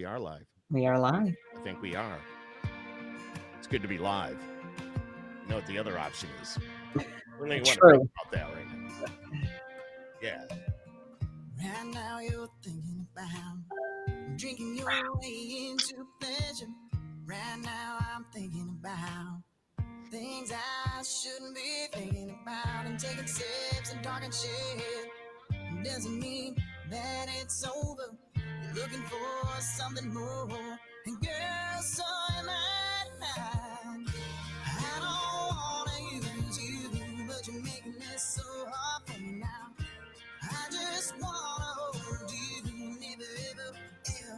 are live. We are live. I think we are. It's good to be live. You know what the other option is. We don't even want to think about that right now. Yeah. Right now you're thinking about drinking your way into pleasure. Right now I'm thinking about things I shouldn't be thinking about, and taking sips and talking shit doesn't mean that it's over. You're looking for something more, and girl, so am I. I don't wanna use you, but you're making this so hard for me now. I just wanna hold you, never ever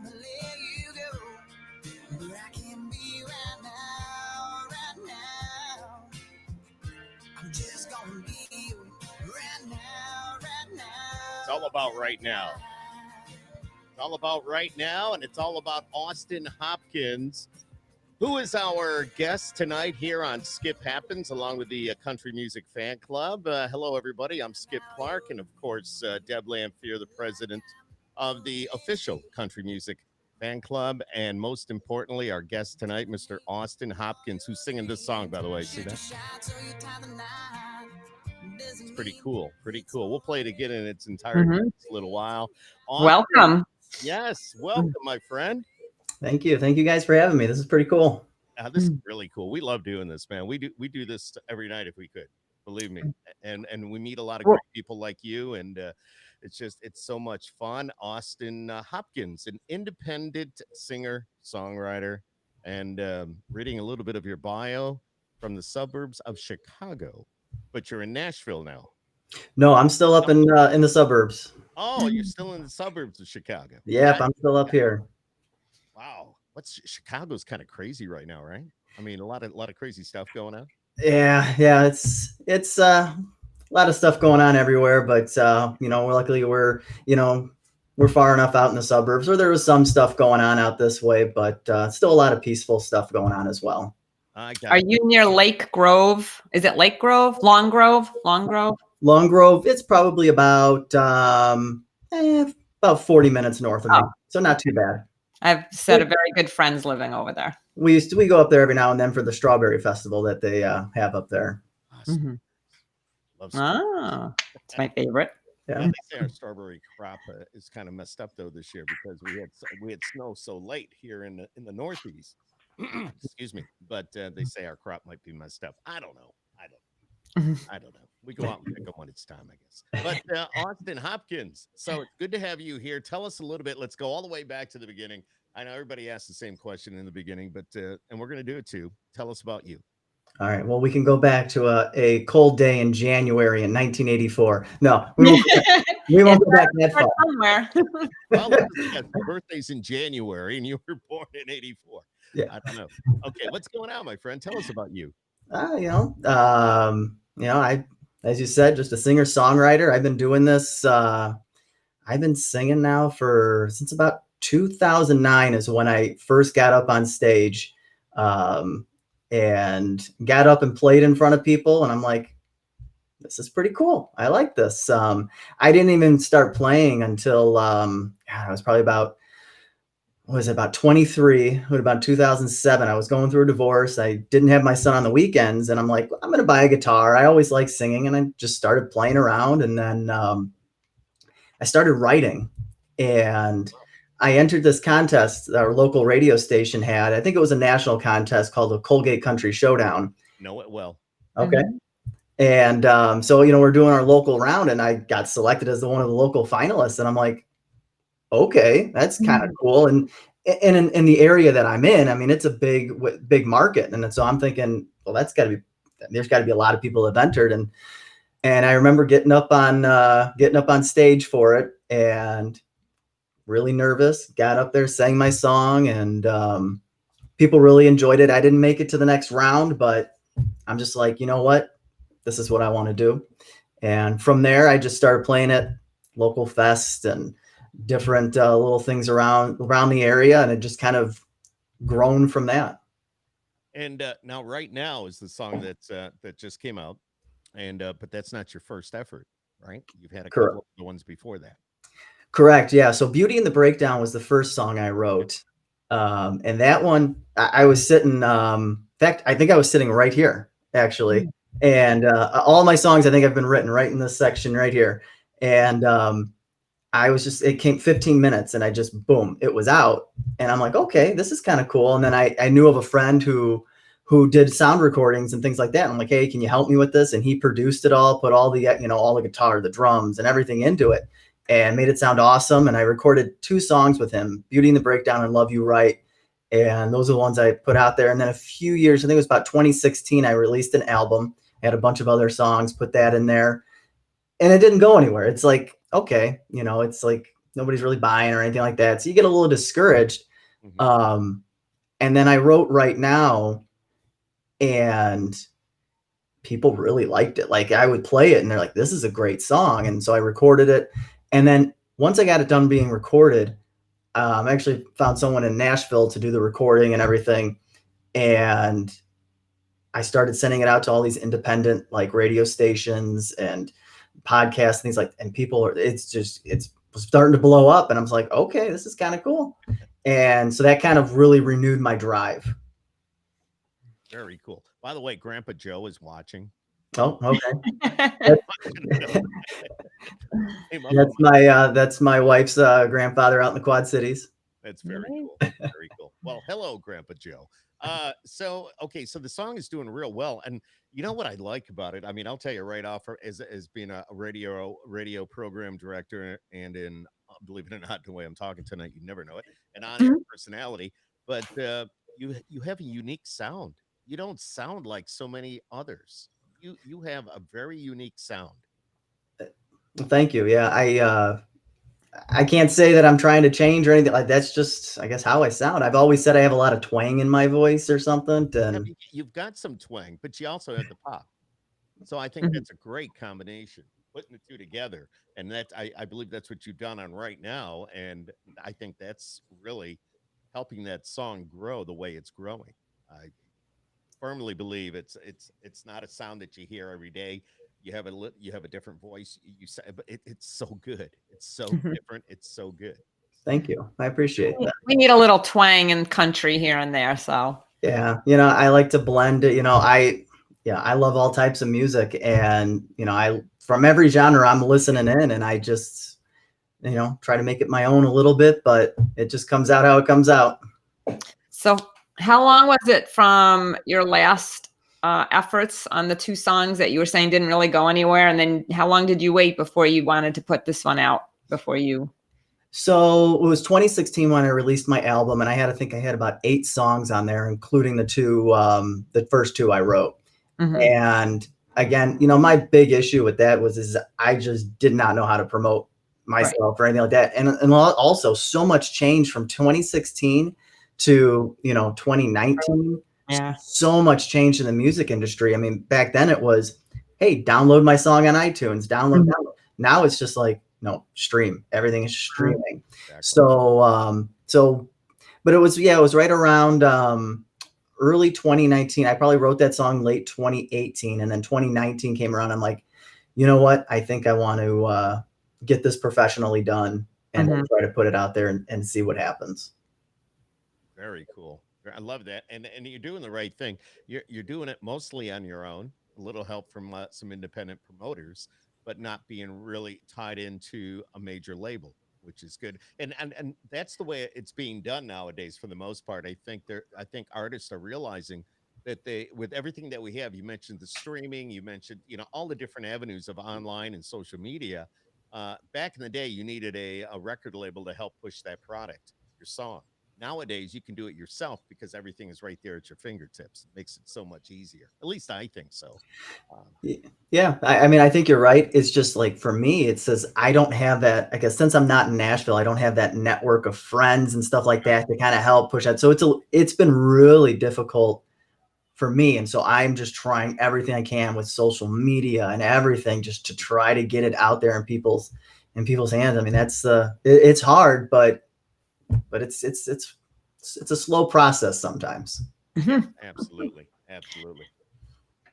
let you go. But I can be right now, right now. I'm just gonna be you right now, right now. It's all about right now. It's all about right now, and it's all about Austin Hopkins, who is our guest tonight here on Skip Happens, along with the Country Music Fan Club. Hello, everybody. I'm Skip Clark, and of course, Deb Lamphere, the president of the official Country Music Fan Club, and most importantly, our guest tonight, Mr. Austin Hopkins, who's singing this song, by the way. See that? It's pretty cool. Pretty cool. We'll play it again in its entirety in a little while. Austin, welcome. Yes, welcome, my friend. Thank you. Thank you guys for having me. This is pretty cool. This is really cool. We love doing this, man. We do this every night if we could, believe me. And we meet a lot of great people like you, and it's so much fun. Austin Hopkins, an independent singer, songwriter, and reading a little bit of your bio, from the suburbs of Chicago, but you're in Nashville now. No, I'm still up in the suburbs. Oh, you're still in the suburbs of Chicago. Yep, I'm still up here. Wow, Chicago's kind of crazy right now, right? I mean, a lot of crazy stuff going on. Yeah, it's a lot of stuff going on everywhere, but luckily we're far enough out in the suburbs where there was some stuff going on out this way, but still a lot of peaceful stuff going on as well. Are you near Lake Grove? Is it Lake Grove? Long Grove? Long Grove. It's probably about 40 minutes north of me, so not too bad. I've set a very good friends living over there. We go up there every now and then for the strawberry festival that they have up there. Awesome. It's my favorite. Yeah, they say our strawberry crop is kind of messed up though this year because we had snow so late here in the Northeast. Excuse me, but they say our crop might be messed up. I don't know. We go out and pick them when it's time, I guess. But Austin Hopkins, so it's good to have you here. Tell us a little bit. Let's go all the way back to the beginning. I know everybody asked the same question in the beginning, but and we're going to do it too. Tell us about you. All right. Well, we can go back to a cold day in January in 1984. No, we won't go back that far. Somewhere. Well, the birthday's in January, and you were born in 84. Yeah. I don't know. Okay, what's going on, my friend? Tell us about you. As you said, just a singer-songwriter. I've been doing this. I've been singing now since about 2009 is when I first got up on stage, and got up and played in front of people. And I'm like, this is pretty cool. I like this. I didn't even start playing until I was probably about 23, about 2007. I was going through a divorce. I didn't have my son on the weekends, and I'm like, I'm going to buy a guitar. I always like singing, and I just started playing around. And then I started writing, and I entered this contest our local radio station had. I think it was a national contest called the Colgate Country Showdown. Know it well. Okay. And so we're doing our local round, and I got selected as one of the local finalists, and I'm like, okay, that's kind of cool. And in the area that I'm in, I mean, it's a big market. And so I'm thinking, well, there's got to be a lot of people that have entered. And I remember getting up on stage for it, and really nervous, got up there, sang my song, and people really enjoyed it. I didn't make it to the next round, but I'm just like, you know what? This is what I want to do. And from there, I just started playing at local fest and different little things around the area, and it just kind of grown from that. And now, right now is the song that just came out, and but that's not your first effort, right? You've had a couple of the ones before that. Correct. Yeah. So Beauty and the Breakdown was the first song I wrote. And that one, I was sitting, in fact, I think I was sitting right here actually. And all my songs, I think have been written right in this section right here. And it came 15 minutes and I just, boom, it was out. And I'm like, okay, this is kind of cool. And then I knew of a friend who did sound recordings and things like that. And I'm like, hey, can you help me with this? And he produced it all, put all the, all the guitar, the drums and everything into it and made it sound awesome. And I recorded 2 songs with him, Beauty and the Breakdown and Love You Right. And those are the ones I put out there. And then a few years, I think it was about 2016, I released an album. I had a bunch of other songs, put that in there. And it didn't go anywhere. It's like, okay, it's like nobody's really buying or anything like that. So you get a little discouraged. And then I wrote Right Now and people really liked it. Like I would play it and they're like, this is a great song. And so I recorded it. And then once I got it done being recorded, I actually found someone in Nashville to do the recording and everything. And I started sending it out to all these independent like radio stations and podcasts, things like, and it's starting to blow up. And I was like, okay, this is kind of cool. And so that kind of really renewed my drive. Very cool. By the way, Grandpa Joe is watching. Oh, okay. That's my wife's grandfather out in the Quad Cities. That's very cool. Very cool. Well, hello, Grandpa Joe. So the song is doing real well. And you know what I like about it? I mean, I'll tell you right off, as being a radio program director and in, believe it or not, the way I'm talking tonight, you never know it, an on-air personality, but you have a unique sound. You don't sound like so many others. You have a very unique sound. Thank you. Yeah, I can't say that I'm trying to change or anything. Like that's just, I guess, how I sound. I've always said I have a lot of twang in my voice or something. And you've got some twang, but you also have the pop. So I think that's a great combination, putting the two together. And that I believe that's what you've done on Right Now. And I think that's really helping that song grow the way it's growing. I firmly believe it's not a sound that you hear every day. You have a different voice. You say, but it's so good. It's so different. It's so good. Thank you. I appreciate that. We need a little twang and country here and there. So yeah, I like to blend it. I love all types of music, and I from every genre I'm listening in, and I just try to make it my own a little bit, but it just comes out how it comes out. So how long was it from your last efforts on the 2 songs that you were saying didn't really go anywhere? And then how long did you wait before you wanted to put this one out before you? So it was 2016 when I released my album, and I think I had about 8 songs on there, including the first 2 I wrote. And again, my big issue with that is I just did not know how to promote myself or anything like that. And also so much change from 2016 to 2019. Yeah. So much change in the music industry. I mean, back then it was, hey, download my song on iTunes, download. Now it's just like, no, stream. Everything is streaming. Exactly. But it was right around early 2019. I probably wrote that song late 2018, and then 2019 came around. I'm like, you know what? I think I want to get this professionally done and then try to put it out there and see what happens. Very cool. I love that. And you're doing the right thing. You're doing it mostly on your own, a little help from some independent promoters, but not being really tied into a major label, which is good. And that's the way it's being done nowadays for the most part. I think artists are realizing that with everything that we have, you mentioned the streaming, you mentioned, all the different avenues of online and social media. Back in the day, you needed a record label to help push that product, your song. Nowadays, you can do it yourself because everything is right there at your fingertips. It makes it so much easier. At least I think so. Yeah. I mean, I think you're right. It's just like, for me, it says I don't have that, I guess, since I'm not in Nashville, I don't have that network of friends and stuff like that to kind of help push that. So it's been really difficult for me. And so I'm just trying everything I can with social media and everything just to try to get it out there in people's hands. I mean, it's hard, but it's a slow process sometimes. Absolutely.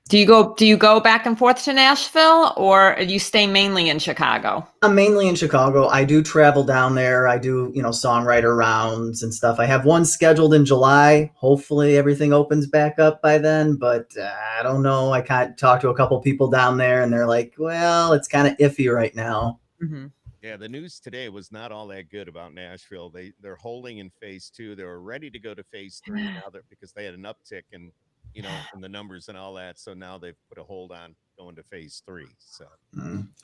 Do you go back and forth to Nashville, or do you stay mainly in Chicago? I'm mainly in Chicago. I do travel down there. I do, songwriter rounds and stuff. I have one scheduled in July. Hopefully everything opens back up by then, but I don't know. I can't talk to a couple people down there and they're like, well, it's kind of iffy right now. Mm-hmm. Yeah, the news today was not all that good about Nashville. They're holding in phase 2. They were ready to go to phase 3 now because they had an uptick in in the numbers and all that. So now they've put a hold on going to phase 3. So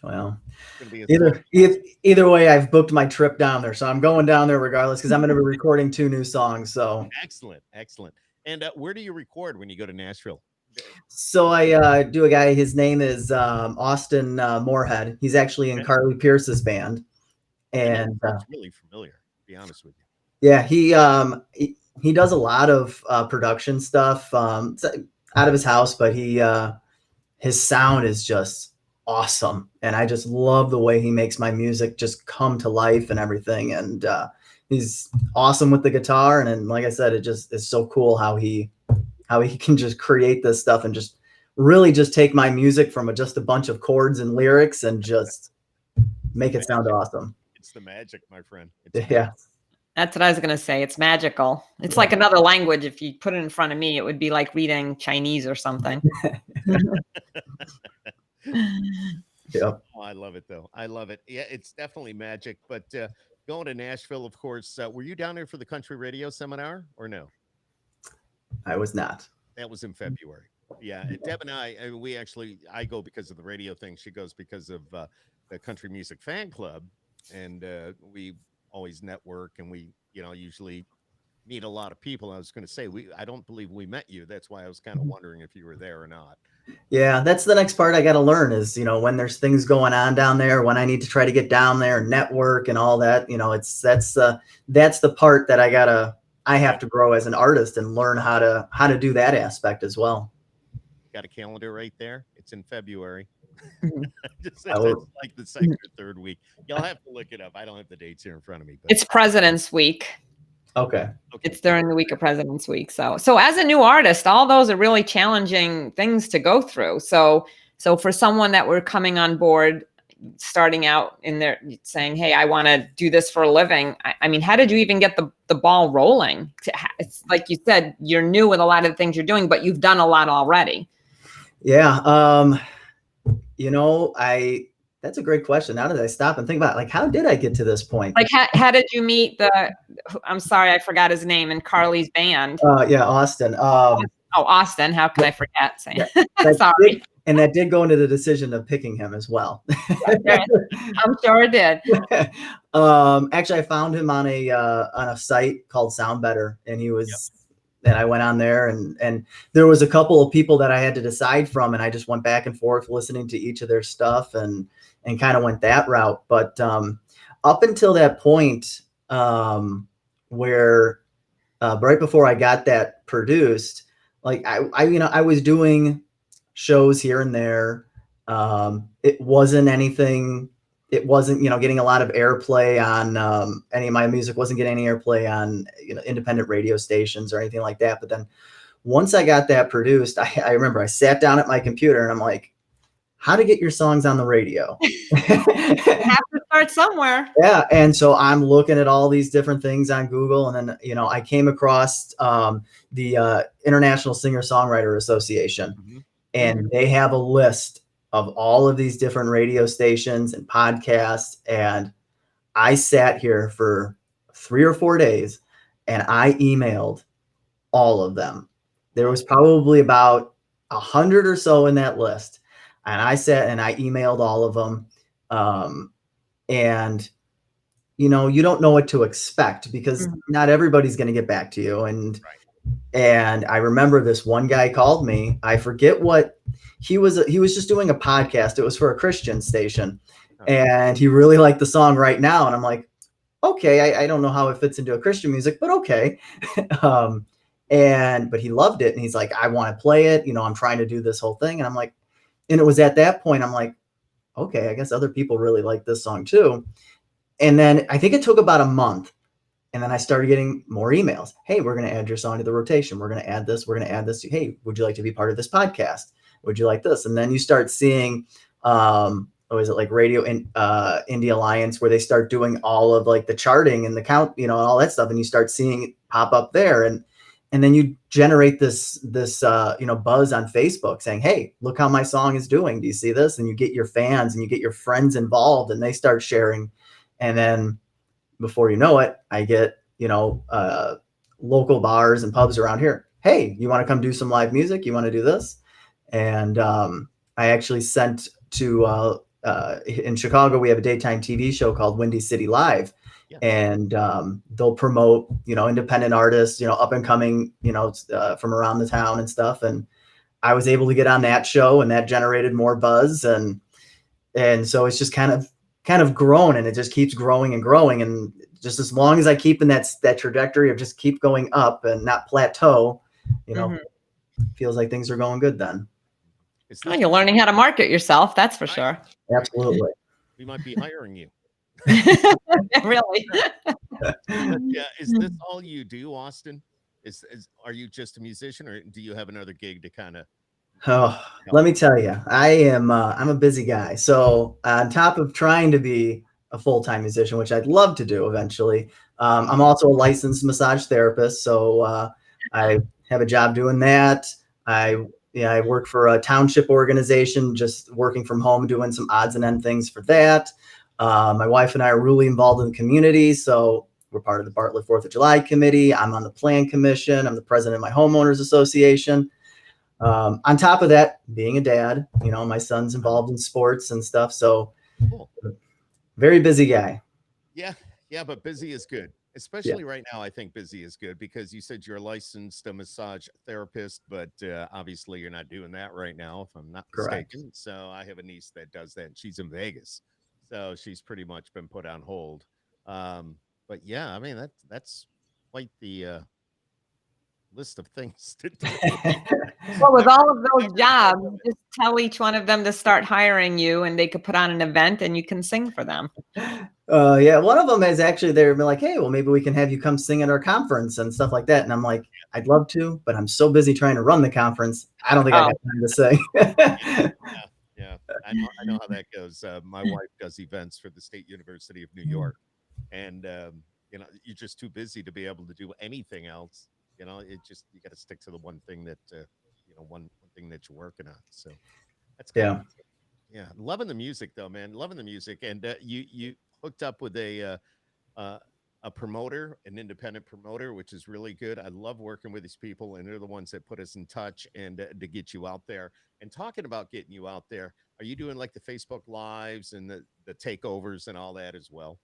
well, it's gonna be either way, I've booked my trip down there, so I'm going down there regardless because I'm going to be recording 2 new songs. So excellent. And where do you record when you go to Nashville? So I do a guy. His name is Austin Moorhead. He's actually in Carly Pierce's band, and it's really familiar. To be honest with you. Yeah, he does a lot of production stuff out of his house, but his sound is just awesome, and I just love the way he makes my music just come to life and everything. And he's awesome with the guitar, and like I said, it just is so cool how he can just create this stuff and just really just take my music from just a bunch of chords and lyrics and just make it sound awesome. It's the magic, my friend. Yeah. That's what I was going to say. It's magical. It's like another language. If you put it in front of me, it would be like reading Chinese or something. Yeah. Oh, I love it, though. I love it. Yeah, it's definitely magic. But going to Nashville, of course, were you down there for the country radio seminar or no? I was not. That was in February. Yeah, Deb and I go because of the radio thing. She goes because of the country music fan club, and we always network, and we usually meet a lot of people. I was going to say I don't believe we met you. That's why I was kind of wondering if you were there or not. Yeah, that's the next part I got to learn is when there's things going on down there, when I need to try to get down there and network and all that. That's the part that I have to grow as an artist and learn how to do that aspect as well. Got a calendar right there. It's in February. It's like the second or third week. You'll have to look it up. I don't have the dates here in front of me. But it's President's Week. Okay. It's during the week of President's Week. So as a new artist, all those are really challenging things to go through. So for someone that we're coming on board, starting out in there saying, hey, I want to do this for a living. I mean, how did you even get the ball rolling? It's like you said, you're new with a lot of the things you're doing, but you've done a lot already. Yeah. That's a great question. Now that I stop and think about it, like, how did I get to this point? Like, how did you meet I'm sorry, I forgot his name, in Carly's band? Yeah, Austin. Austin. How could I forget saying? Yeah, Sorry. And that did go into the decision of picking him as well. I'm sure it did. Actually, I found him on a site called Sound Better, and he was, and I went on there, and there was a couple of people that I had to decide from, and I just went back and forth listening to each of their stuff and kind of went that route. But up until that point, where right before I got that produced, like I was doing shows here and there. It wasn't anything. It wasn't, getting a lot of airplay on any of my music. Wasn't getting any airplay on independent radio stations or anything like that. But then once I got that produced, I remember I sat down at my computer and I'm like, how to get your songs on the radio? You have to start somewhere. Yeah. And so I'm looking at all these different things on Google. And then, I came across the International Singer-Songwriter Association. Mm-hmm. And they have a list of all of these different radio stations and podcasts. And I sat here for 3 or 4 days and I emailed all of them. There was probably about 100 or so in that list. And I sat and I emailed all of them. And, you don't know what to expect because not everybody's going to get back to you. And I remember this one guy called me. I forget what he was just doing a podcast. It was for a Christian station. And he really liked the song Right Now. And I'm like, okay, I don't know how it fits into a Christian music, but okay. But he loved it. And he's like, I want to play it. I'm trying to do this whole thing. And I'm like, and it was at that point, I'm like, okay, I guess other people really like this song too. And then I think it took about a month. And then I started getting more emails. Hey, we're going to add your song to the rotation. We're going to add this. We're going to add this. Hey, would you like to be part of this podcast? would you like this? And then you start seeing, or is it like Radio Indie Alliance, where they start doing all of like the charting and the count, and all that stuff, and you start seeing it pop up there, and then you generate this buzz on Facebook saying, hey, look how my song is doing. Do you see this? And you get your fans and you get your friends involved, and they start sharing. And then before you know it, I get, local bars and pubs around here. Hey, you want to come do some live music? You want to do this? And I actually sent to, in Chicago, we have a daytime TV show called Windy City Live. Yeah. And they'll promote, independent artists, up and coming, from around the town and stuff. And I was able to get on that show, and that generated more buzz. And so it's just kind of grown, and it just keeps growing and growing. And just as long as I keep in that trajectory of just keep going up and not plateau, feels like things are going good then. Well, you're learning how to market yourself. That's for sure. Absolutely. We might be hiring you. Really? Yeah. Is this all you do, Austin? Are you just a musician, or do you have another gig to kind of? Oh, let me tell you, I'm a busy guy. So on top of trying to be a full-time musician, which I'd love to do eventually, I'm also a licensed massage therapist. So I have a job doing that. I work for a township organization, just working from home, doing some odds and end things for that. My wife and I are really involved in the community. So we're part of the Bartlett 4th of July committee. I'm on the plan commission. I'm the president of my homeowners association. On top of that, being a dad, my son's involved in sports and stuff. So cool. Very busy guy. Yeah. But busy is good. Especially right now, I think busy is good, because you said you're a licensed massage therapist, but obviously you're not doing that right now, if I'm not mistaken. So I have a niece that does that, and she's in Vegas. So she's pretty much been put on hold. But yeah, I mean, that's quite the list of things to do. Well, with all of those jobs, just tell each one of them to start hiring you, and they could put on an event and you can sing for them. Yeah, one of them is actually they're like, hey, well, maybe we can have you come sing at our conference and stuff like that. And I'm like, I'd love to, but I'm so busy trying to run the conference. I don't think I got time to sing. Yeah. I know how that goes. My wife does events for the State University of New York, and you're just too busy to be able to do anything else. You got to stick to the one thing that one thing that you're working on. So that's kind of, loving the music though, man. Loving the music. And you hooked up with a promoter, an independent promoter, which is really good. I love working with these people, and they're the ones that put us in touch and to get you out there. And talking about getting you out there, are you doing like the Facebook Lives and the takeovers and all that as well?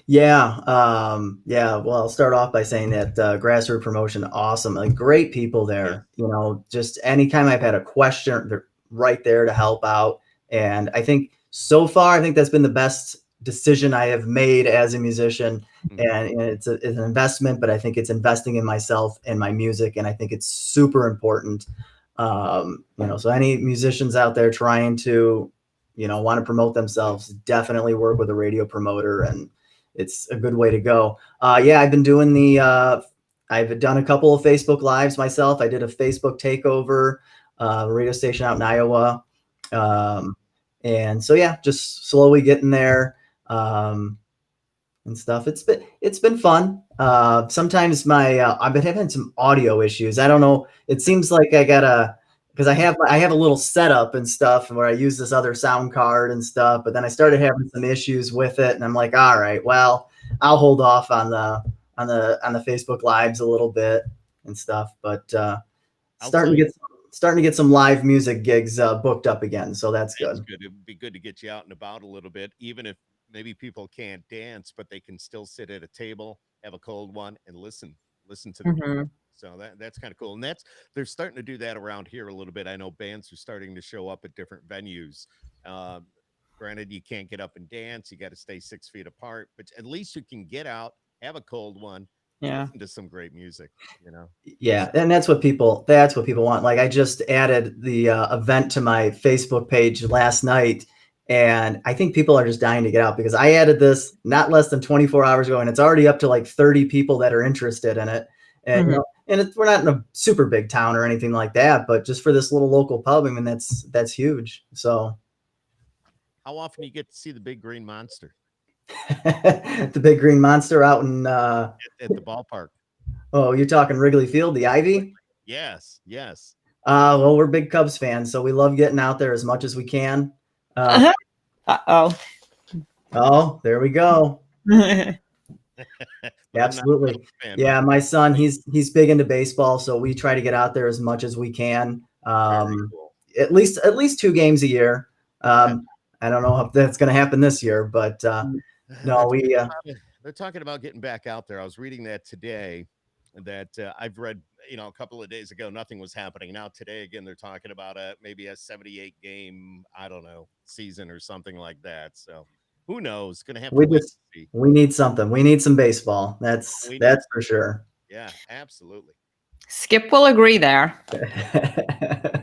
Yeah. Well, I'll start off by saying that grassroots promotion, awesome. Like, great people there. Just anytime I've had a question, they're right there to help out. And I think so far, that's been the best decision I have made as a musician. And it's an investment, but I think it's investing in myself and my music. And I think it's super important. So any musicians out there trying to, want to promote themselves, definitely work with a radio promoter, and it's a good way to go. I've been doing I've done a couple of Facebook Lives myself. I did a Facebook takeover, radio station out in Iowa. And so, just slowly getting there, and stuff. It's been fun. Sometimes I've been having some audio issues. I don't know. It seems like because I have a little setup and stuff where I use this other sound card and stuff, but then I started having some issues with it, and I'm like, all right, well, I'll hold off on the Facebook Lives a little bit and stuff, but starting to get some live music gigs booked up again, so that's good. It would be good to get you out and about a little bit, even if maybe people can't dance, but they can still sit at a table, have a cold one, and listen to the music. So that's kind of cool. And they're starting to do that around here a little bit. I know bands are starting to show up at different venues. Granted, you can't get up and dance. You got to stay 6 feet apart, but at least you can get out, have a cold one, listen to some great music, Yeah. And that's what people want. Like, I just added the event to my Facebook page last night, and I think people are just dying to get out, because I added this not less than 24 hours ago, and it's already up to like 30 people that are interested in it. And Mhm. we're not in a super big town or anything like that, but just for this little local pub, I mean, that's huge. So How often do you get to see the big green monster the big green monster out in at the ballpark? oh, you're talking Wrigley Field, the Ivy? Yes, yes. Well, we're big Cubs fans, so we love getting out there as much as we can. Uh, Uh-huh. Uh-oh. oh, there we go. But I'm not a Absolutely. Cubs fan, Yeah, my son, he's big into baseball, so we try to get out there as much as we can. very cool. At least 2 games a year. Okay. I don't know if that's going to happen this year, but They're no, talking we about they're talking about getting back out there. I was reading that today that I've read, a couple of days ago, nothing was happening. Now today again, they're talking about maybe a 78 game, I don't know, season or something like that. So who knows? Going to have to we wait just and see. we need something. We need some baseball. That's We need, that's for sure. yeah, absolutely. Skip will agree there. He's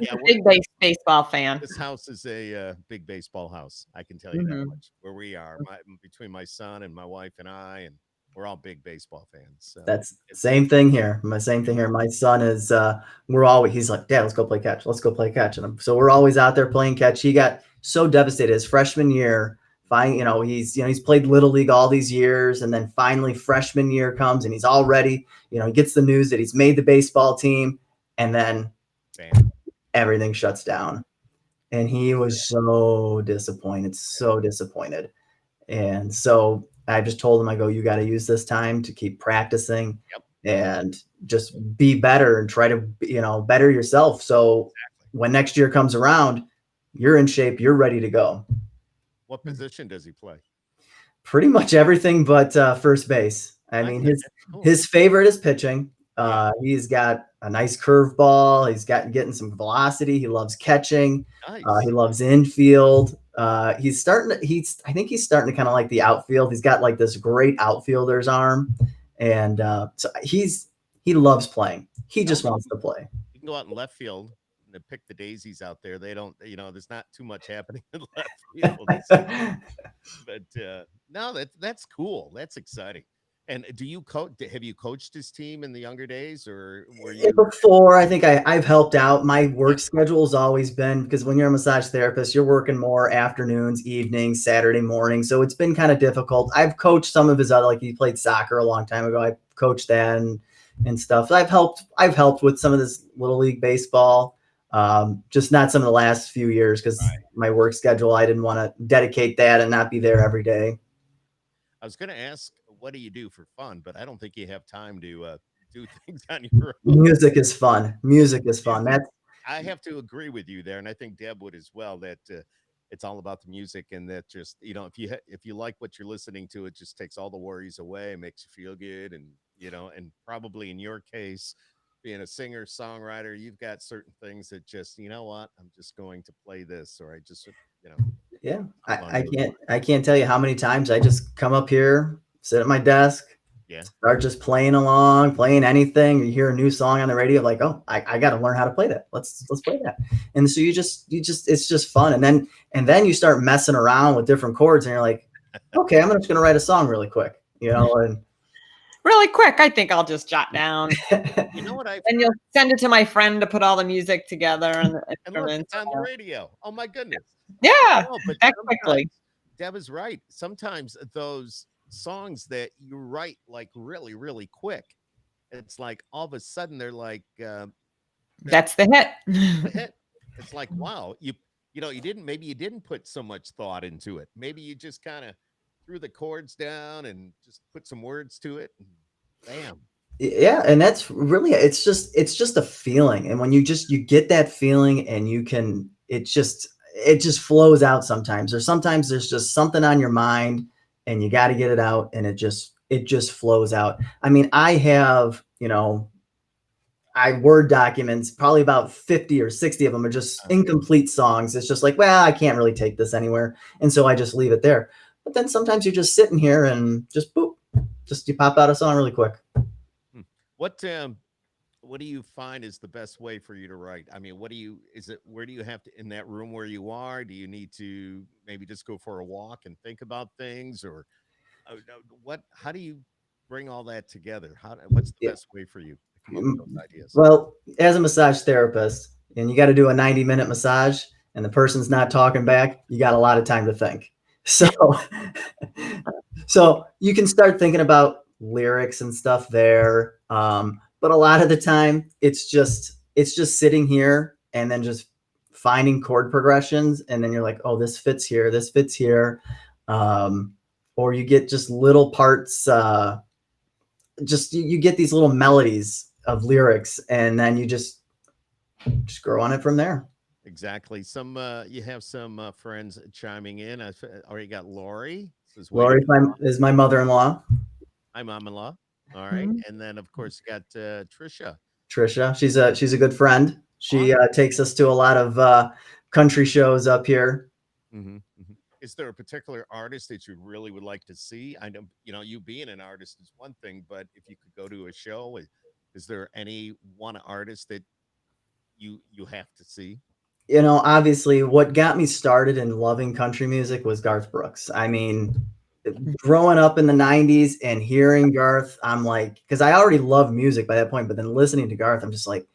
Yeah, a big baseball fan. this house is a big baseball house. I can tell you that Mhm. much. Where we are, between my son and my wife and I, and we're all big baseball fans. So That's it's same thing here. My same thing here. My son is he's like, Dad, let's go play catch. Let's go play catch. So we're always out there playing catch. He got so devastated his freshman year. Fine, he's played little league all these years, and then finally freshman year comes and he's all ready. He gets the news that he's made the baseball team, and then bam. everything shuts down. And he was so disappointed, so disappointed. And so I just told him, I go, you got to use this time to keep practicing Yep. and just be better and try to, better yourself. So when next year comes around, you're in shape, you're ready to go. What position does he play? Pretty much everything but first base. I mean, Okay, his cool. his favorite is pitching. Yeah. He's got a nice curveball. He's getting some velocity. He loves catching. Nice. He loves infield. I think he's starting to kind of like the outfield. He's got like this great outfielder's arm, and so he loves playing. He just Well, wants to play. you can go out in left field and pick the daisies out there. They don't, there's not too much happening in left field. But no, that's cool. That's exciting. And do you coach? Have you coached his team in the younger days, or were you? Before, I think I've helped out. My work schedule has always been, because when you're a massage therapist, you're working more afternoons, evenings, Saturday morning. So it's been kind of difficult. I've coached some of his other, like he played soccer a long time ago. I coached that and stuff. So I've helped with some of this little league baseball. Just not some of the last few years because my work schedule, I didn't want to dedicate that and not be there every day. I was going to ask, what do you do for fun? But I don't think you have time to do things on your own. Music is fun. Music is fun. Music. That's I have to agree with you there, and I think Deb would as well. That it's all about the music, and that just if you like what you're listening to, it just takes all the worries away, makes you feel good, and and probably in your case, being a singer songwriter, you've got certain things that just what, I'm just going to play this, or I just you know yeah. along I those can't lines. I can't tell you how many times I just come up here, sit at my desk, Yeah, start just playing along, playing anything. You hear a new song on the radio, like, oh, I got to learn how to play that. Let's play that. And so you just it's just fun. And then you start messing around with different chords, and you're like, okay, I'm just gonna write a song really quick, and Really quick, I think I'll just jot down. you know what I've And you'll send it to my friend to put all the music together and the and look, instruments. it's on the radio. Oh my goodness. Yeah, No, but that sometimes quickly. Deb is right. Sometimes those songs that you write like really, really quick, it's like all of a sudden they're like That's the a hit. hit. It's like wow, you didn't put so much thought into it. Maybe you just kind of threw the chords down and just put some words to it, and bam. yeah, and that's really it's just a feeling. And when you get that feeling and it just flows out sometimes. Or sometimes there's just something on your mind and you got to get it out, and it just flows out. I mean, I Word documents, probably about 50 or 60 of them are just incomplete songs. It's just like, well, I can't really take this anywhere. And so I just leave it there. But then sometimes you're just sitting here and just boop, just you pop out a song really quick. Hmm. What do you find is the best way for you to write? I mean, where do you have to, in that room where you are? Do you need to maybe just go for a walk and think about things, or no, how do you bring all that together? What's the Yeah. best way for you? come up with those ideas? Well, as a massage therapist, and you got to do a 90-minute massage, and the person's not talking back, you got a lot of time to think. So, so you can start thinking about lyrics and stuff there. But a lot of the time, it's just sitting here and then just finding chord progressions, and then you're like, oh, this fits here, this fits here, or you get just little parts. Just you get these little melodies of lyrics, and then you just grow on it from there. Exactly. Some you have some friends chiming in. I already got Lori. Says, Lori is my mother-in-law. Hi, mom-in-law. All right, and then of course you got Trisha. Trisha, she's a good friend. She takes us to a lot of country shows up here. Mm-hmm, mm-hmm. Is there a particular artist that you really would like to see? I know, you being an artist is one thing, but if you could go to a show, is there any one artist that you have to see? Obviously, what got me started in loving country music was Garth Brooks. I mean, growing up in the 90s and hearing Garth, I'm like, because I already loved music by that point, but then listening to Garth, I'm just like,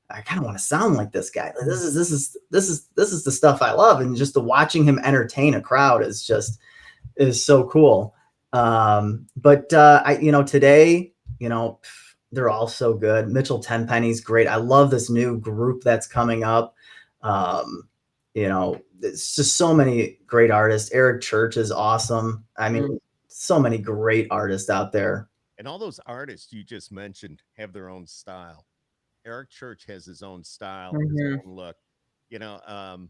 I kind of want to sound like this guy. Like, this is the stuff I love, and just watching him entertain a crowd is so cool. But today, they're all so good. Mitchell Tenpenny's great. I love this new group that's coming up. It's just so many great artists. Eric Church is awesome. I mean, so many great artists out there. And all those artists you just mentioned have their own style. Eric Church has his own style, his own look. Garth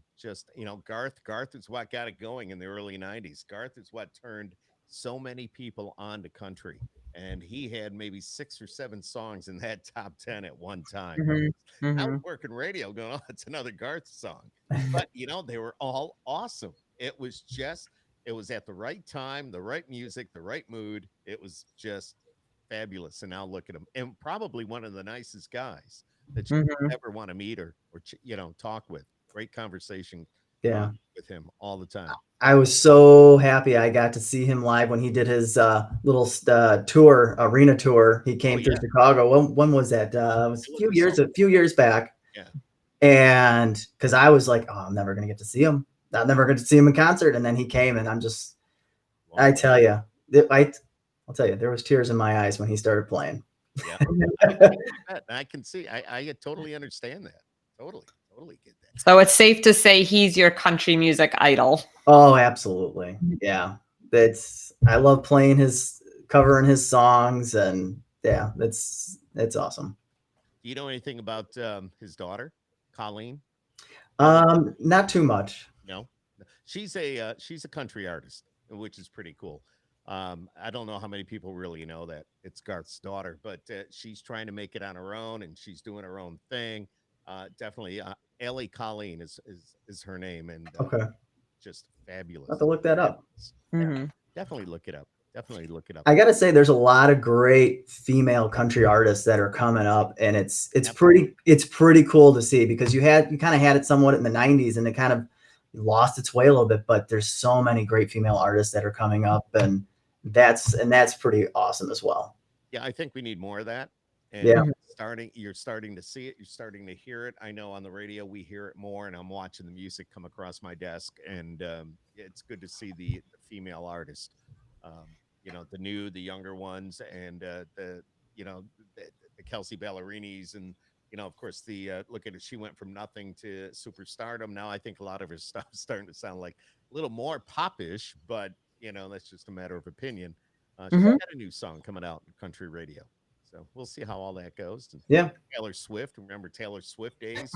is what got it going in the early 90s. Garth is what turned so many people on to country. And he had maybe 6 or 7 songs in that top 10 at one time. I was working radio going, oh, it's another Garth song. But, they were all awesome. It was at the right time, the right music, the right mood. It was just fabulous. And now look at him. And probably one of the nicest guys that you ever want to meet or talk with. Great conversation with him all the time. I was so happy I got to see him live when he did his little arena tour. He came through Chicago. When was that? It was a few years back. Yeah. And because I was like, oh, I'm never going to get to see him. I'm never going to see him in concert. And then he came, and I'm just, I tell you, I'll tell you, there was tears in my eyes when he started playing. Yeah, I can see. I totally understand that. Totally get that. So it's safe to say he's your country music idol. Oh, absolutely. Yeah, I love covering his songs, and yeah, it's awesome. Do you know anything about his daughter, Colleen? Not too much. No, she's a country artist, which is pretty cool. I don't know how many people really know that it's Garth's daughter, but she's trying to make it on her own, and she's doing her own thing. Definitely, Ellie Colleen is her name, and okay, just fabulous. I'll have to look that up. Yeah, definitely look it up. I gotta say, there's a lot of great female country artists that are coming up, and it's pretty cool to see, because you kind of had it somewhat in the 90s, and it kind of lost its way a little bit. But there's so many great female artists that are coming up, and that's pretty awesome as well. Yeah, I think we need more of that. And you're starting to see it. You're starting to hear it. I know on the radio we hear it more, and I'm watching the music come across my desk, and it's good to see the female artist. The younger ones, and the Kelsey Ballerinis, and of course look at it. She went from nothing to superstardom. Now I think a lot of her stuff is starting to sound like a little more popish, but that's just a matter of opinion. She's got a new song coming out in country radio. So we'll see how all that goes. Yeah. Taylor Swift. Remember Taylor Swift days?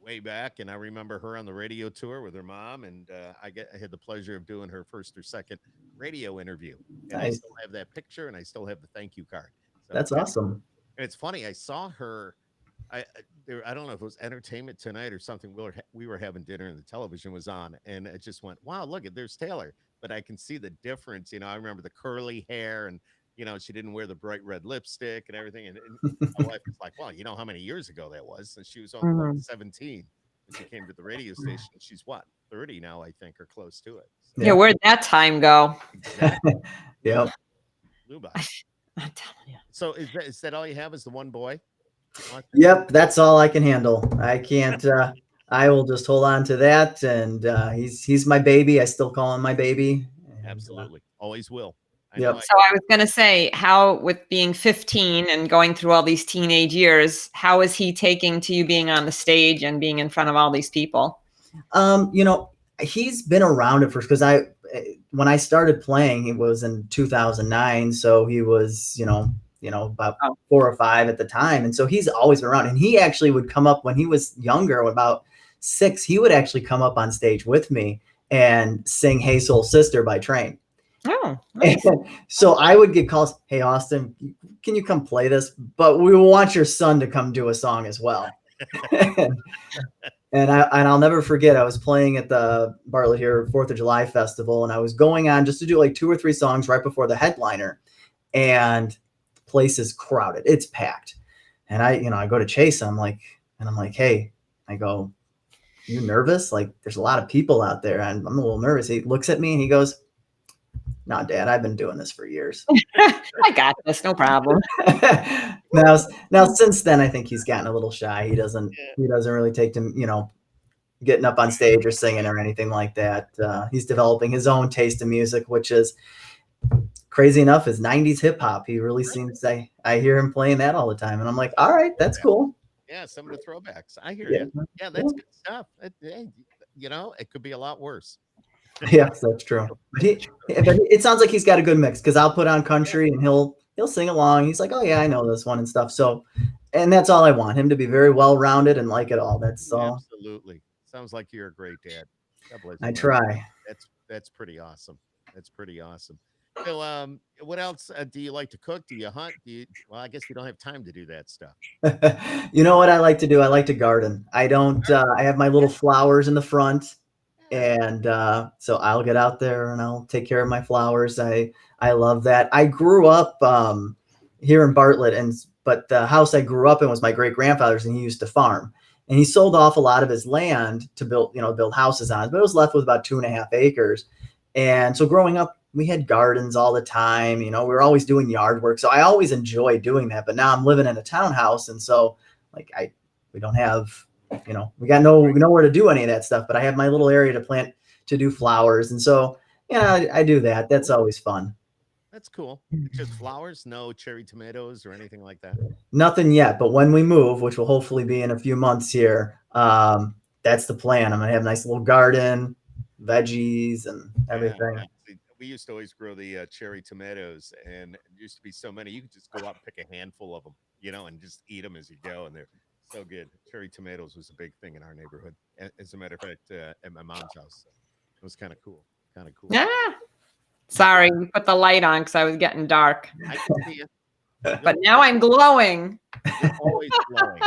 Way back. And I remember her on the radio tour with her mom. And I had the pleasure of doing her first or second radio interview. And I still have that picture, and I still have the thank you card. So, that's awesome. And it's funny. I saw her. I don't know if it was Entertainment Tonight or something. We were having dinner, and the television was on. And it just went, wow, look, there's Taylor. But I can see the difference. I remember the curly hair, and she didn't wear the bright red lipstick and everything. And my wife was like, well, how many years ago that was? And she was only 17 when she came to the radio station. She's 30 now, I think, or close to it. So. Yeah, where'd that time go? Exactly. Yep. Flew by. I'm telling you. So is that all you have? Is the one boy? Yep, that's all I can handle. I can't. I will just hold on to that, and he's my baby. I still call him my baby. And, Absolutely, always will. I Yep. know. So I was going to say, how, with being 15 and going through all these teenage years, how is he taking to you being on the stage and being in front of all these people? You know, he's been around it because when I started playing, it was in 2009, so he was about 4 or 5 at the time, and so he's always been around. And he actually would come up when he was younger, about 6. He would actually come up on stage with me and sing "Hey Soul Sister" by Train. Oh, nice. So I would get calls, "Hey Austin, can you come play this? But we want your son to come do a song as well." And I'll never forget, I was playing at the Bartlett here 4th of July festival, and I was going on just to do like 2 or 3 songs right before the headliner, and the place is crowded. It's packed. And I go to Chase, I'm like, "Hey," I go, "You nervous? Like, there's a lot of people out there, and I'm a little nervous." He looks at me and he goes, "No, Dad, I've been doing this for years." I got this, no problem. Now since then, I think he's gotten a little shy. He doesn't really take to getting up on stage or singing or anything like that. He's developing his own taste in music, which is crazy enough is 90s hip hop. He really seems I hear him playing that all the time, and I'm like, all right, that's cool. Yeah, some of the throwbacks. I hear you. Yeah, that's good stuff. It could be a lot worse. Yes, that's true. But it sounds like he's got a good mix, because I'll put on country and he'll sing along. He's like, "Oh yeah, I know this one," and stuff. So, and that's all I want, him to be very well rounded and like it all. That's all. Absolutely. Sounds like you're a great dad. God bless you. I try. That's pretty awesome. That's pretty awesome. So, what else do you like to cook? Do you hunt? Well, I guess you don't have time to do that stuff. You know what I like to do? I like to garden. I don't. I have my little flowers in the front. And so I'll get out there and I'll take care of my flowers. I love that. I grew up here in Bartlett, but the house I grew up in was my great grandfather's, and he used to farm. And he sold off a lot of his land to build houses on, but it was left with about 2.5 acres. And so growing up, we had gardens all the time. We were always doing yard work, so I always enjoyed doing that. But now I'm living in a townhouse, and so we don't have. We got nowhere to do any of that stuff, but I have my little area to plant, to do flowers. And so, I do that. That's always fun. That's cool. Just flowers, no cherry tomatoes or anything like that. Nothing yet, but when we move, which will hopefully be in a few months here, that's the plan. I'm going to have a nice little garden, veggies and everything. Yeah. We used to always grow the cherry tomatoes, and it used to be so many. You could just go out and pick a handful of them, and just eat them as you go. And they're so good. Cherry tomatoes was a big thing in our neighborhood. As a matter of fact, at my mom's house, it was kind of cool. Yeah. Sorry, we put the light on because I was getting dark. I can see you. But now I'm glowing. You're always glowing.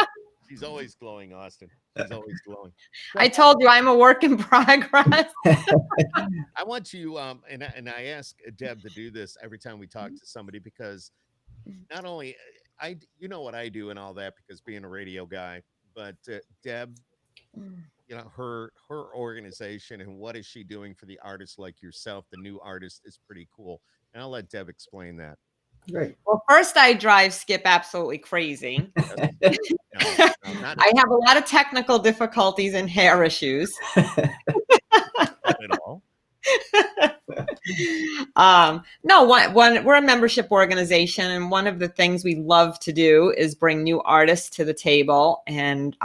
She's always glowing, Austin. She's always glowing. I told you I'm a work in progress. I want you, and I ask Deb to do this every time we talk to somebody, because not only you know what I do and all that, because being a radio guy, but Deb, her organization and what is she doing for the artists like yourself, the new artist, is pretty cool. And I'll let Deb explain that. Great. Well, first, I drive Skip absolutely crazy. I have a lot of technical difficulties and hair issues. Not at all. No, we're a membership organization, and one of the things we love to do is bring new artists to the table and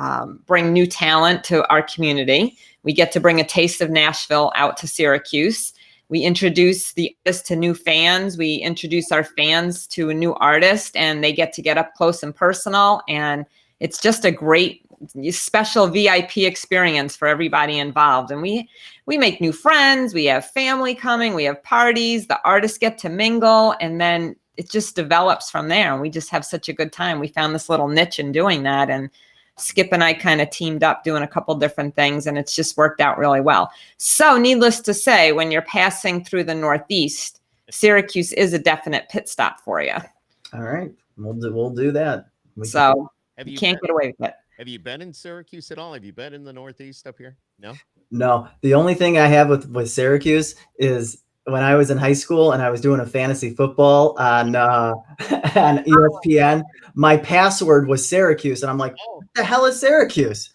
bring new talent to our community. We get to bring a taste of Nashville out to Syracuse. We introduce the artist to new fans. We introduce our fans to a new artist, and they get up close and personal. And it's just a great, special VIP experience for everybody involved. And we make new friends. We have family coming. We have parties. The artists get to mingle, and then it just develops from there. And we just have such a good time. We found this little niche in doing that, and Skip and I kind of teamed up doing a couple different things, and it's just worked out really well. So needless to say, when you're passing through the Northeast, Syracuse is a definite pit stop for you. All right. We'll do that. You can't get away with it. Have you been in Syracuse at all? Have you been in the Northeast up here? No? No. The only thing I have with Syracuse is when I was in high school and I was doing a fantasy football on on ESPN, my password was Syracuse, and I'm like, Oh, what the hell is Syracuse?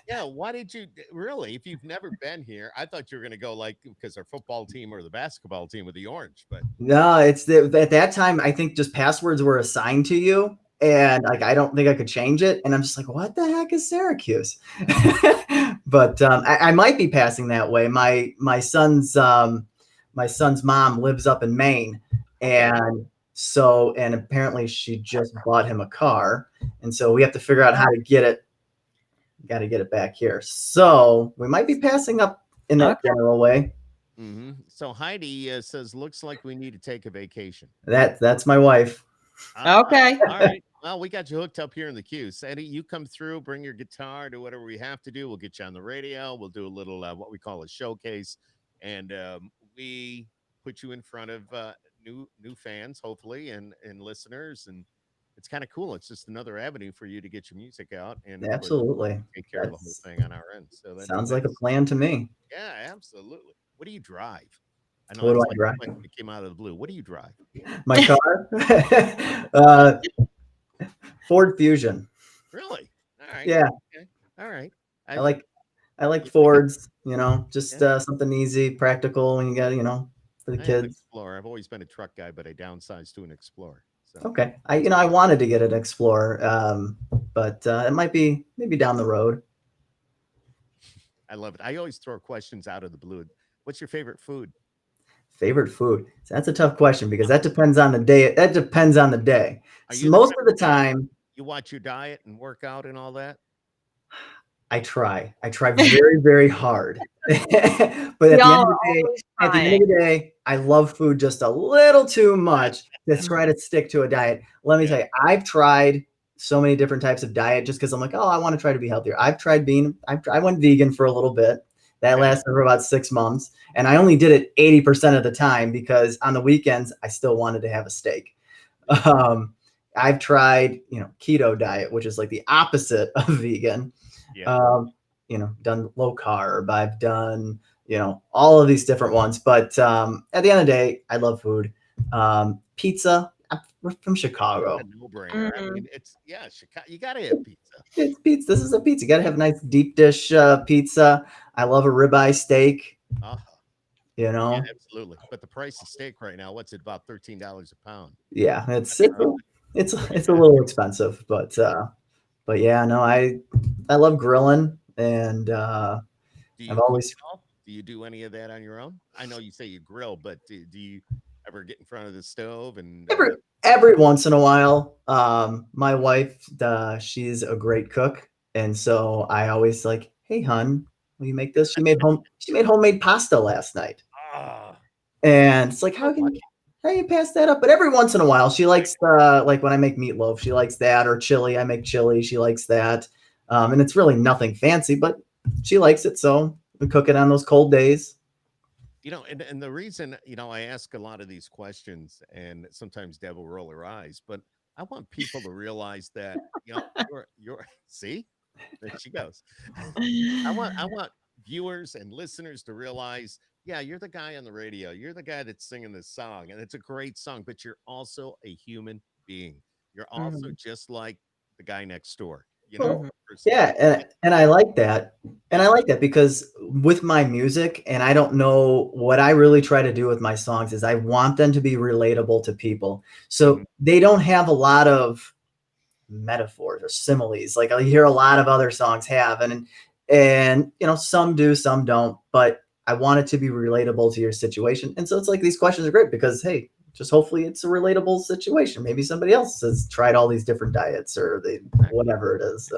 yeah. Why did you really? If you've never been here, I thought you were going to go like because our football team or the basketball team with the orange, but No, at that time, I think just passwords were assigned to you, and like I don't think I could change it. And I'm just like, what the heck is Syracuse? But I might be passing that way. My son's mom lives up in Maine, and and apparently she just bought him a car, and so we have to figure out how to get it. Got to get it back here. So we might be passing up in that general way. So Heidi says, looks like we need to take a vacation. That's my wife. Okay. All right. Well, we got you hooked up here in the queue. Sandy, you come through, bring your guitar, do whatever we have to do. We'll get you on the radio. We'll do a little what we call a showcase, and we put you in front of new fans, hopefully, and listeners, and it's kind of cool. It's just another avenue for you to get your music out, and of course, Absolutely. take care of the whole thing on our end. So that Sounds like a plan to me. Yeah, absolutely. What do you drive? I What do that's I drive? Like it came out of the blue. What do you drive? My car? Ford Fusion. Really? All right. Yeah. Okay. All right. I like Fords, just something easy, practical when you got, for the I have an kids. Explorer. I've always been a truck guy, but I downsized to an Explorer. So Okay. I wanted to get an Explorer, but it might be maybe down the road. I love it. I always throw questions out of the blue. What's your favorite food? Favorite food? So that's a tough question because that depends on the day. That depends on the day. So most of the time, you watch your diet and work out and all that. I try very, very hard. But at the end of the day, I love food just a little too much to try to stick to a diet. Let me tell you, I've tried so many different types of diet just because I'm like, oh, I want to try to be healthier. I went vegan for a little bit. That lasted for about 6 months. And I only did it 80% of the time because on the weekends, I still wanted to have a steak. I've tried, keto diet, which is like the opposite of vegan. Done low carb. I've done, all of these different ones. But at the end of the day, I love food. Pizza. We're from Chicago. No brainer. I mean, Chicago. You gotta have pizza. It's pizza. This is a pizza. You gotta have a nice deep dish pizza. I love a ribeye steak. Yeah, absolutely. But the price of steak right now, what's it, about $13 a pound? Yeah, it's a little expensive, but yeah, no, I love grilling, and I've always. Do you do any of that on your own? I know you say you grill, but do you ever get in front of the stove and every once in a while? My wife, she's a great cook, and so I always like, hey, hun, will you make this? She made homemade pasta last night, and it's like, how you pass that up? But every once in a while, she likes like when I make meatloaf, she likes that, or chili. I make chili, she likes that, and it's really nothing fancy, but she likes it, so we cook it on those cold days. And the reason, I ask a lot of these questions, and sometimes Deb will roll her eyes, but I want people to realize that, you're see, there she goes. I want viewers and listeners to realize, yeah, you're the guy on the radio. You're the guy that's singing this song, and it's a great song, but you're also a human being. You're also just like the guy next door. Yeah, and I like that. And I like that because with my music, and I don't know what I really try to do with my songs is I want them to be relatable to people. So they don't have a lot of metaphors or similes like I hear a lot of other songs have, and some do, some don't, but I want it to be relatable to your situation. And so it's like these questions are great because, hey, just hopefully it's a relatable situation. Maybe somebody else has tried all these different diets or whatever it is.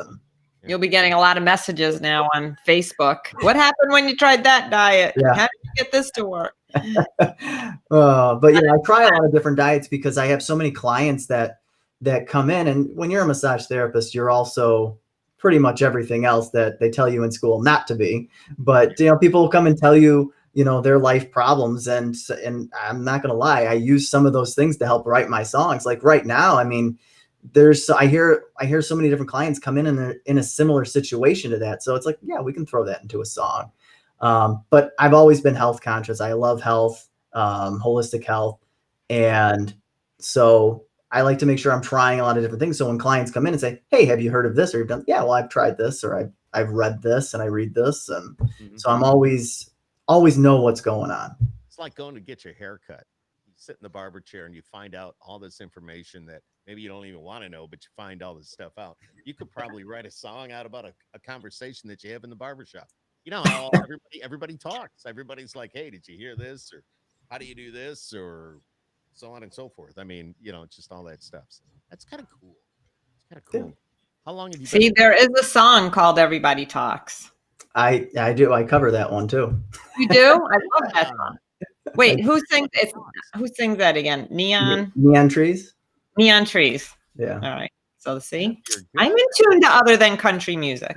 You'll be getting a lot of messages now on Facebook. What happened when you tried that diet? Yeah. How did you get this to work? But I try a lot of different diets because I have so many clients that come in, and when you're a massage therapist, you're also pretty much everything else that they tell you in school not to be. But people will come and tell you, their life problems, and I'm not gonna lie, I use some of those things to help write my songs. Like right now, I mean, I hear so many different clients come in and they're in a similar situation to that. So it's like, yeah, we can throw that into a song. But I've always been health conscious. I love health, holistic health. And so I like to make sure I'm trying a lot of different things. So when clients come in and say, hey, have you heard of this? Or you've done, yeah, well, I've tried this, or I've read this and I read this. And so I'm always know what's going on. It's like going to get your hair cut. You sit in the barber chair and you find out all this information that maybe you don't even want to know, but you find all this stuff out. You could probably write a song out about a conversation that you have in the barbershop. You know how everybody talks. Everybody's like, hey, did you hear this? Or how do you do this? Or so on and so forth. I mean, it's just all that stuff. So that's kind of cool. It's kind of cool. How long have you been? See, there is a song called Everybody Talks. I do. I cover that one too. You do? I love that song. Wait, who sings it? Who sings that again? Neon Trees. Neon Trees. Yeah. All right. So see, I'm in tune to other than country music.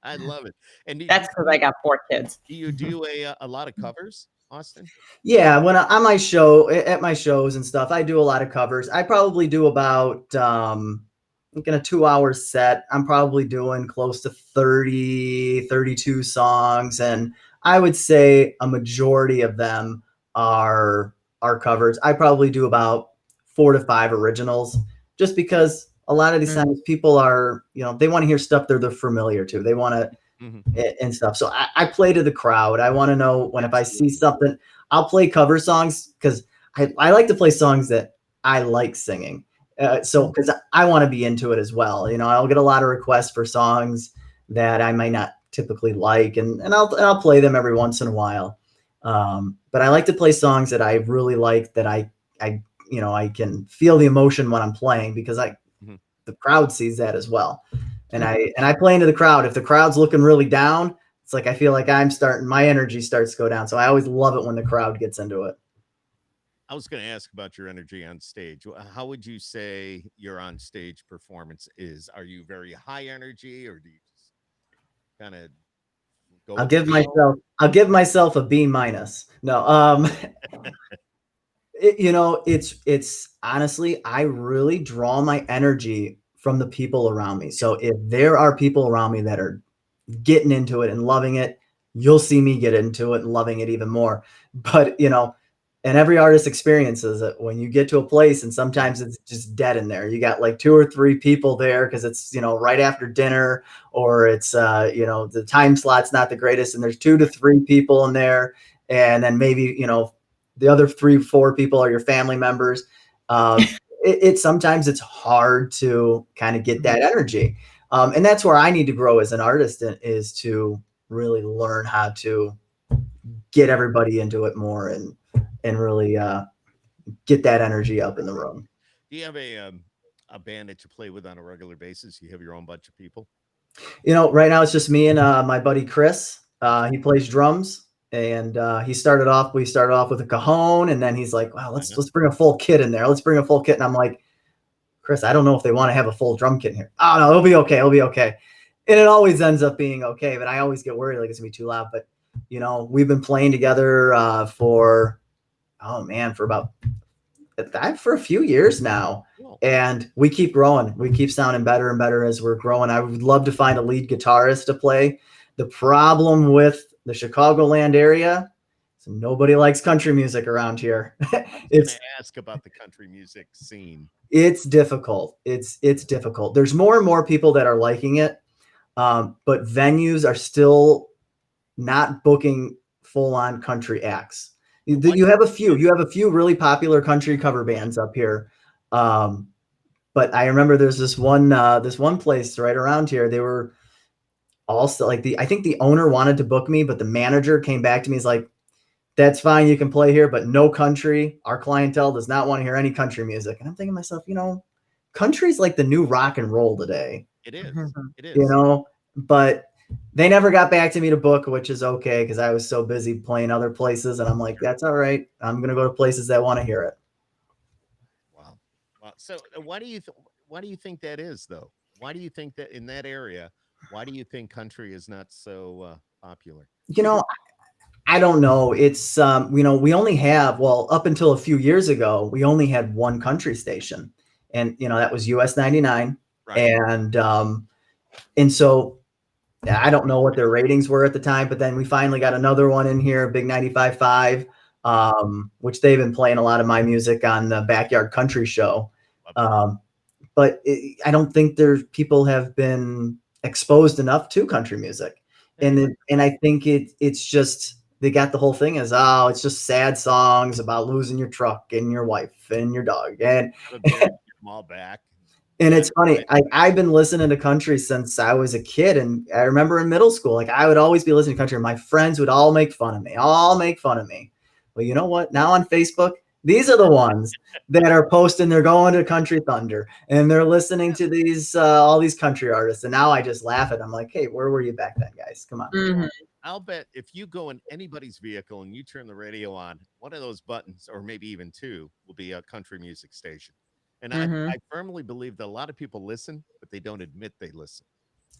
I love it. And that's because I got 4 kids. Do you do a lot of covers, Austin? Yeah, when on my show, at my shows and stuff, I do a lot of covers. I probably do about in a 2-hour set, I'm probably doing close to 30, 32 songs. And I would say a majority of them are covers. I probably do about 4 to 5 originals, just because a lot of these times people are, they want to hear stuff they're familiar to. They want to and stuff. So I play to the crowd. I want to know when, if I see something, I'll play cover songs because I like to play songs that I like singing. So because I want to be into it as well. I'll get a lot of requests for songs that I might not typically like, and I'll play them every once in a while. But I like to play songs that I really like, that I can feel the emotion when I'm playing, because the crowd sees that as well. And I play into the crowd. If the crowd's looking really down, it's like I feel like my energy starts to go down. So I always love it when the crowd gets into it. I was going to ask about your energy on stage. How would you say your on stage performance is? Are you very high energy, or do you just kind of go? I'll give myself a B-. No, it's honestly, I really draw my energy from the people around me. So if there are people around me that are getting into it and loving it, you'll see me get into it and loving it even more. But and every artist experiences it when you get to a place, and sometimes it's just dead in there. You got like 2 or 3 people there because it's, right after dinner, or it's, the time slot's not the greatest, and there's 2 to 3 people in there. And then maybe, the other 3, 4 people are your family members. Sometimes it's hard to kind of get that energy. And that's where I need to grow as an artist, is to really learn how to get everybody into it more and really get that energy up in the room. Do you have a band that you play with on a regular basis? You have your own bunch of people? Right now it's just me and my buddy Chris. He plays drums, and we started off with a cajon, and then he's like, wow, let's bring a full kit in there. Let's bring a full kit. And I'm like, Chris, I don't know if they want to have a full drum kit in here. Oh no, it'll be okay. It'll be okay. And it always ends up being okay, but I always get worried like it's gonna be too loud. But we've been playing together for a few years now, and we keep growing. We keep sounding better and better as we're growing. I would love to find a lead guitarist to play. The problem with the Chicagoland area is nobody likes country music around here. It's ask about the country music scene. It's difficult. It's difficult. There's more and more people that are liking it, but venues are still not booking full-on country acts. You have a few really popular country cover bands up here. But I remember there's this one place right around here. They were also like I think the owner wanted to book me, but the manager came back to me. He's like, that's fine. You can play here, but no country. Our clientele does not want to hear any country music. And I'm thinking to myself, country's like the new rock and roll today. It is. It is. But they never got back to me to book, which is okay, because I was so busy playing other places. And I'm like, that's all right. I'm going to go to places that want to hear it. Wow. So why do you think that is, though? Why do you think that in that area, why do you think country is not so popular? I don't know. It's, we only have, up until a few years ago, we only had one country station, and, that was US 99. Right. And so I don't know what their ratings were at the time, but then we finally got another one in here, Big 95.5, which they've been playing a lot of my music on the Backyard Country Show. But I don't think people have been exposed enough to country music. And I think it's just, they got the whole thing as, oh, it's just sad songs about losing your truck and your wife and your dog. And Get them all back. And it's funny. I've been listening to country since I was a kid. And I remember in middle school, like I would always be listening to country. And my friends would all make fun of me, Well, you know what? Now on Facebook, these are the ones that are posting. They're going to Country Thunder and they're listening to these, all these country artists. And now I just laugh at them like, hey, where were you back then, guys? Come on. Mhm. I'll bet if you go in anybody's vehicle and you turn the radio on, one of those buttons, or maybe even two, will be a country music station. And I firmly believe that a lot of people listen, but they don't admit they listen.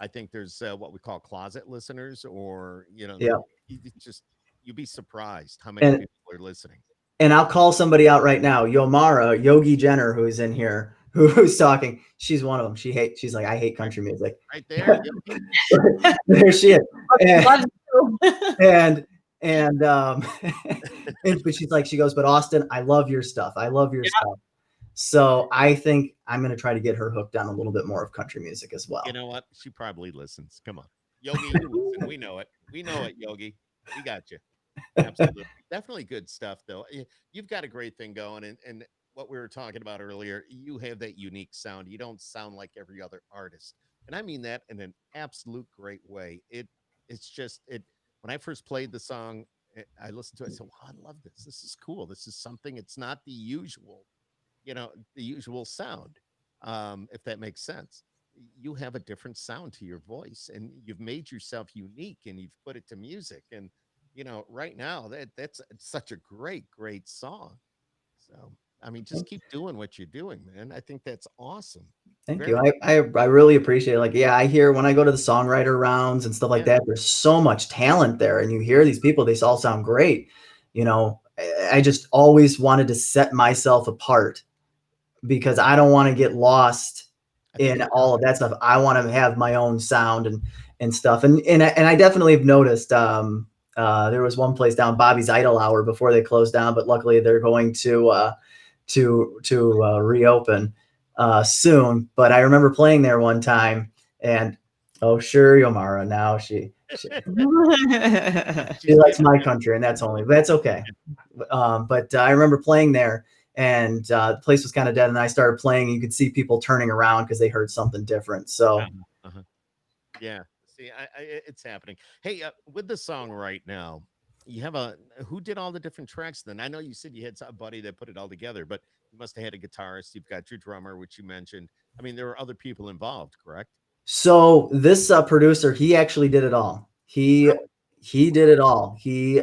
I think there's what we call closet listeners, or, Yeah. you'd be surprised how many people are listening. And I'll call somebody out right now, Yogi Jenner, who's in here, who's talking. She's one of them. She's like, I hate country music. Right there. There she is. But she's like, she goes, but Austin, I love your stuff. Stuff. So I think I'm going to try to get her hooked on a little bit more of country music as well. You know what? She probably listens. Come on, Yogi, you listen. We know it, Yogi. We got you. Absolutely. Definitely good stuff, though. You've got a great thing going. And what we were talking about earlier, you have that unique sound. You don't sound like every other artist. And I mean that in an absolute great way. It's just, when I first played the song, I listened to it. I said, wow, I love this. This is cool. This is something, it's not the usual, the usual sound, if that makes sense. You have a different sound to your voice, and you've made yourself unique, and you've put it to music. And right now that's such a great song. So I mean, just keep doing what you're doing, man. I think that's awesome. Thank you. I really appreciate it. Like, yeah, I hear when I go to the songwriter rounds and stuff like that, there's so much talent there, and you hear these people, they all sound great. I just always wanted to set myself apart because I don't want to get lost in all of that stuff. I want to have my own sound and stuff. And I definitely have noticed, there was one place down, Bobby's Idol Hour, before they closed down, but luckily they're going to reopen soon. But I remember playing there one time, and sure, Yomara, now she likes my country, and that's okay. But I remember playing there, and the place was kind of dead, and I started playing, and you could see people turning around because they heard something different. So yeah, see, it's happening. Hey, with the song right now, you have who did all the different tracks then? I know you said you had somebody that put it all together, but you must have had a guitarist. You've got your drummer, which you mentioned. I mean, there were other people involved, correct? So this producer, he actually did it all. He did it all.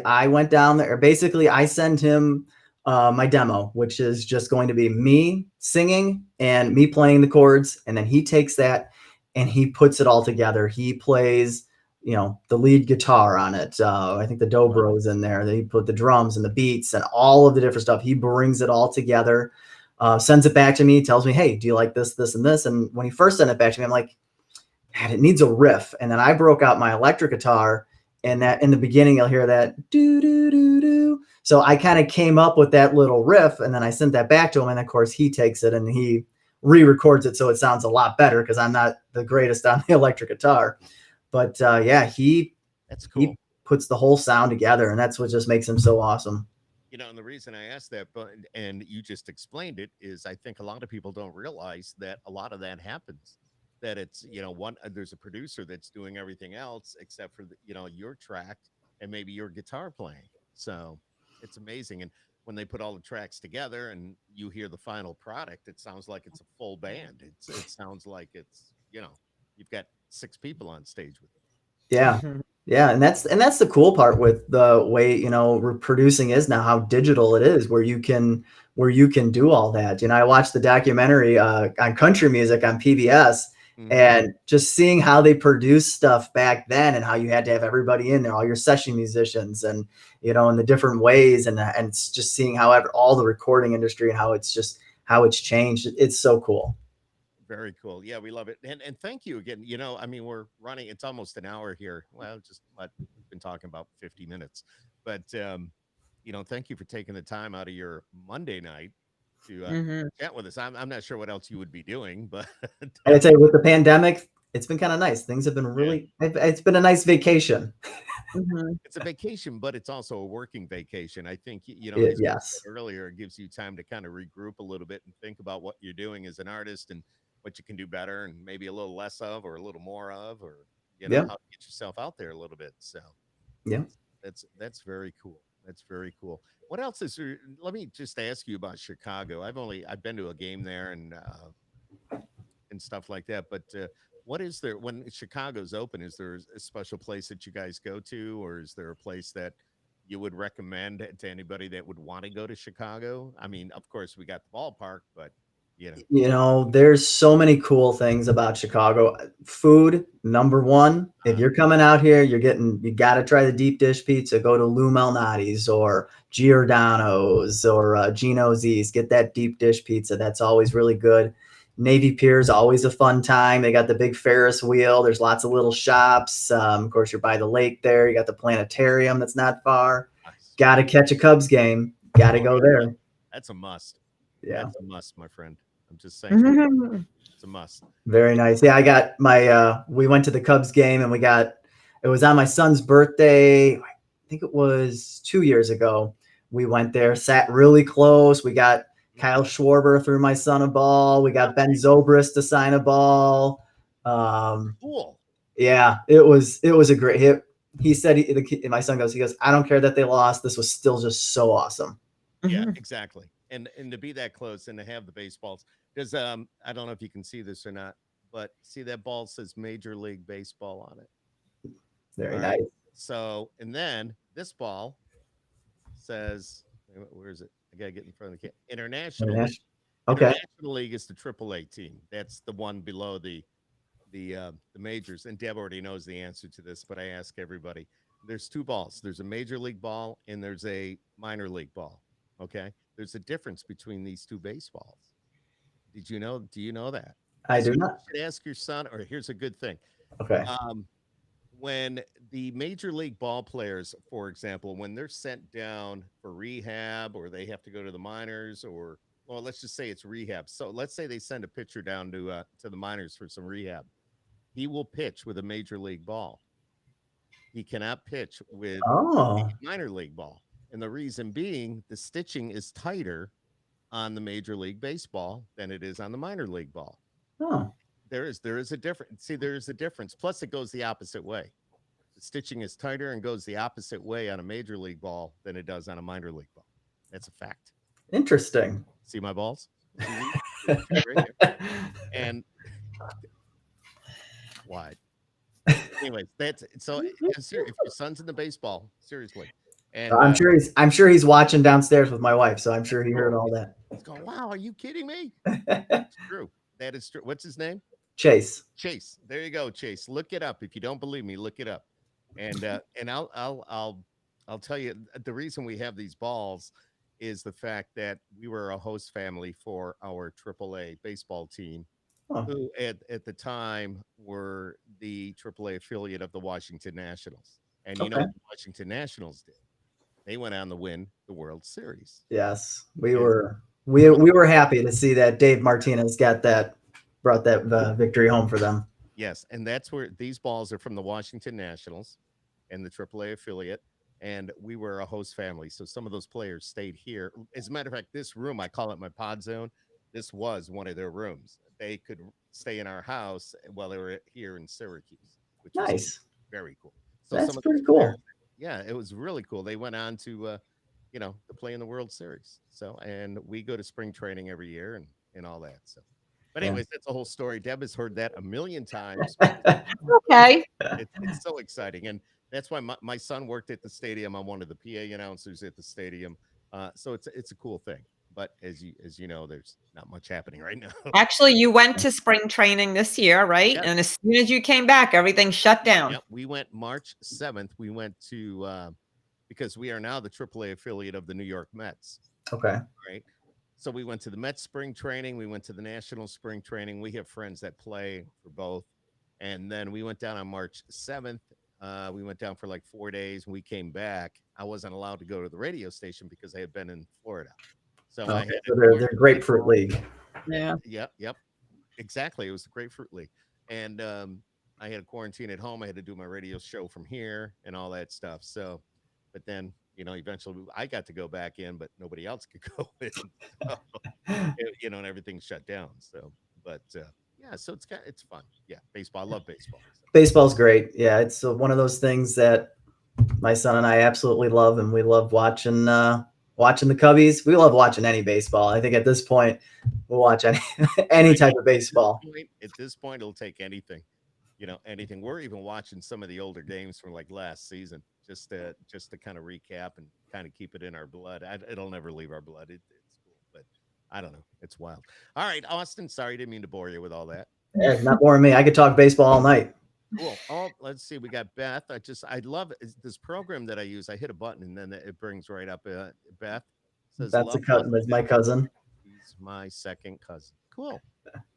I went down there. Basically, I send him my demo, which is just going to be me singing and me playing the chords. And then he takes that and he puts it all together. He plays, the lead guitar on it. I think the dobro's in there. They put the drums and the beats and all of the different stuff. He brings it all together, sends it back to me, tells me, hey, do you like this, this, and this? And when he first sent it back to me, I'm like, man, it needs a riff. And then I broke out my electric guitar, and that in the beginning, you'll hear that do, do, do, do. So I kind of came up with that little riff, and then I sent that back to him. And of course he takes it and he re-records it. So it sounds a lot better because I'm not the greatest on the electric guitar. But that's cool. He puts the whole sound together, and that's what just makes him so awesome. And the reason I asked that, and you just explained it, is I think a lot of people don't realize that a lot of that happens. That it's, there's a producer that's doing everything else except for your track and maybe your guitar playing. So it's amazing. And when they put all the tracks together and you hear the final product, it sounds like it's a full band. It sounds like it's, you've got 6 people on stage with you. Yeah. Yeah. And that's the cool part with the way, producing is now, how digital it is, where you can do all that. I watched the documentary on country music on PBS, and just seeing how they produced stuff back then and how you had to have everybody in there, all your session musicians, and, in the different ways, and just seeing how all the recording industry and how it's changed. It's so cool. Very cool. Yeah, we love it. And thank you again. You know, I mean, we're running, it's almost an hour here. Well, just what we've been talking about 50 minutes. But you know, thank you for taking the time out of your Monday night to Mhm. chat with us. I'm not sure what else you would be doing, but I'd say with the pandemic, it's been kind of nice. Things have been yeah, really, it's been a nice vacation. Mhm. it's a vacation, but it's also a working vacation. I think, you know, as you said Yes. earlier, it gives you time to kind of regroup a little bit and think about what you're doing as an artist and what you can do better and maybe a little less of or a little more of, or, you know, Yeah. how to get yourself out there a little bit. So Yeah. that's very cool. That's very cool. What else is there? Let me just ask you about Chicago. I've been to a game there and stuff like that. But what is there when Chicago's open? Is there a special place that you guys go to, or is there a place that you would recommend to anybody that would want to go to Chicago? I mean, of course, we got the ballpark, but you know, You know, there's so many cool things about Chicago. Food, number one. If uh, you're coming out here, you got to try the deep dish pizza. Go to Lou Malnati's or Giordano's or Gino's East. Get that deep dish pizza. That's always really good. Navy Pier is always a fun time. They got the big Ferris wheel. There's lots of little shops. Of course, you're by the lake there. You got the planetarium that's not far. nice. Got to catch a Cubs game. Got to Oh, go there. that's a must. Yeah. That's a must, my friend. I'm just saying, Mhm. it's a must. Very nice. Yeah, I got my we went to the Cubs game and it was on my son's birthday. I think it was 2 years ago. We went there, sat really close. We got Kyle Schwarber threw my son a ball. We got Ben Zobrist to sign a ball. Cool. Yeah, it was a great hit. He said my son goes, I don't care that they lost. This was still just so awesome. Yeah, Mhm. exactly. And to be that close and to have the baseballs. Does I don't know if you can see this or not, but see that ball says Major League Baseball on it. Very All nice. right. So and then this ball says where is it? I gotta get in front of the International League. Okay. International League is the AAA team. That's the one below the majors. And Deb already knows the answer to this, but I ask everybody. There's two balls. There's a major league ball and there's a minor league ball. Okay. There's a difference between these two baseballs. Did you know? Do you know that? I So do you not. should ask your son, or here's a good thing. Okay. Um, when the major league ball players, for example, when they're sent down for rehab or they have to go to the minors or well, let's just say it's rehab. So let's say they send a pitcher down to the minors for some rehab. He will pitch with a major league ball. He cannot pitch with a Oh. minor league ball. And the reason being the stitching is tighter on the major league baseball than it is on the minor league ball. Oh. There is a difference. See, there is a difference. Plus, it goes the opposite way. The stitching is tighter and goes the opposite way on a major league ball than it does on a minor league ball. That's a fact. Interesting. See my balls? See these? They're right here. And wide. Anyways, that's so. If your son's in the baseball, seriously, and I'm sure he's watching downstairs with my wife, so I'm sure he heard oh, all that. he's going, "Wow, are you kidding me?" It's true. That is true. What's his name? Chase. Chase. There you go, Chase. Look it up. If you don't believe me, look it up. And I'll tell you the reason we have these balls is the fact that we were a host family for our AAA baseball team, Oh, who at the time were the AAA affiliate of the Washington Nationals. And you know okay. what the Washington Nationals did? They went on to win the World Series. Yes, we And were we were happy to see that Dave Martinez brought that victory home for them. yes, and that's where these balls are from the Washington Nationals and the AAA affiliate. And we were a host family. So some of those players stayed here. As a matter of fact, this room, I call it my pod zone. This was one of their rooms. They could stay in our house while they were here in Syracuse, which was Nice. very cool. So That's some of those pretty players, cool. yeah, it was really cool. They went on to, to play in the World Series. So, and we go to spring training every year and all that. So, but Yeah. anyways, that's a whole story. Deb has heard that a million times. Okay. It's so exciting, and that's why my son worked at the stadium. I'm one of the PA announcers at the stadium, so it's a cool thing. But as you know, there's not much happening right now. Actually, you went to spring training this year, right? Yes, And as soon as you came back, everything shut down. yep. We went March 7th. We went to because we are now the AAA affiliate of the New York Mets, Okay. right? So we went to the Mets spring training. We went to the National spring training. We have friends that play for both. And then we went down on March 7th. We went down for like 4 days. And we came back. I wasn't allowed to go to the radio station because I had been in Florida. So I Okay, had so to they're quarantine at Grapefruit home. League. Yeah. Yep. Exactly. It was the Grapefruit League. And I had a quarantine at home. I had to do my radio show from here and all that stuff. So, but then, eventually I got to go back in, but nobody else could go in. So, and everything shut down. So, but yeah, so it's fun. Yeah, baseball. I love baseball. So. Baseball's great. Yeah, it's one of those things that my son and I absolutely love, and we love watching the Cubbies. We love watching any baseball. I think at this point, we'll watch any type of baseball. At this point, it'll take anything. Anything. We're even watching some of the older games from like last season, just to kind of recap and kind of keep it in our blood. It'll never leave our blood. It's cool, but I don't know. It's wild. All right, Austin. Sorry, didn't mean to bore you with all that. Not boring me. I could talk baseball all night. Cool. Oh, let's see. We got Beth. I love this program that I use. I hit a button and then it brings right up Beth. Says, That's love that's my cousin. He's my second cousin. Cool.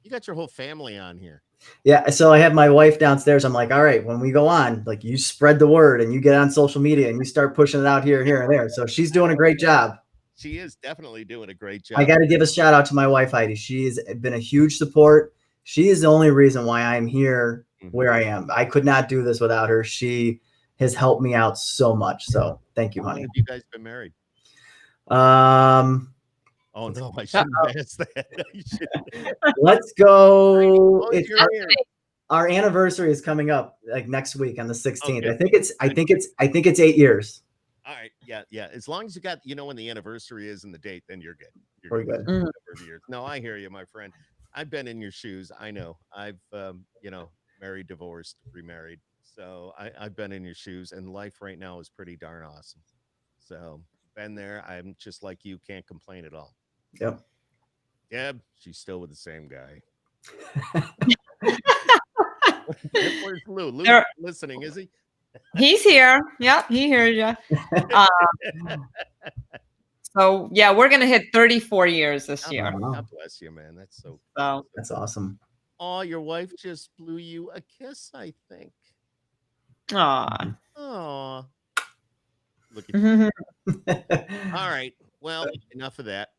You got your whole family on here. Yeah, so I have my wife downstairs. I'm like, all right, when we go on, like you spread the word and you get on social media and you start pushing it out here, and there. So she's doing a great job. She is definitely doing a great job. I got to give a shout out to my wife, Heidi. She's been a huge support. She is the only reason why I'm here where I am. I could not do this without her. She has helped me out so much. So thank you, How long honey. have you guys been married? Oh no, I shouldn't ask that. Let's go. Oh, Our anniversary is coming up like next week on the 16th. Okay. I think it's 8 years. All right. Yeah. As long as you got, when the anniversary is and the date, then you're good. We're good. Number of years. No, I hear you, my friend. I've been in your shoes. I know. I've, married, divorced, remarried. So I've been in your shoes, and life right now is pretty darn awesome. So been there. I'm just like you. Can't complain at all. Yep. Deb, she's still with the same guy. Where's Lou? Lou's listening, is he? He's here. Yep, he hears you. So yeah, we're gonna hit 34 years this year. Wow. God bless you, man. That's so. That's awesome. Oh, your wife just blew you a kiss, I think. Aw. Oh. Look at you. All right. Well, enough of that.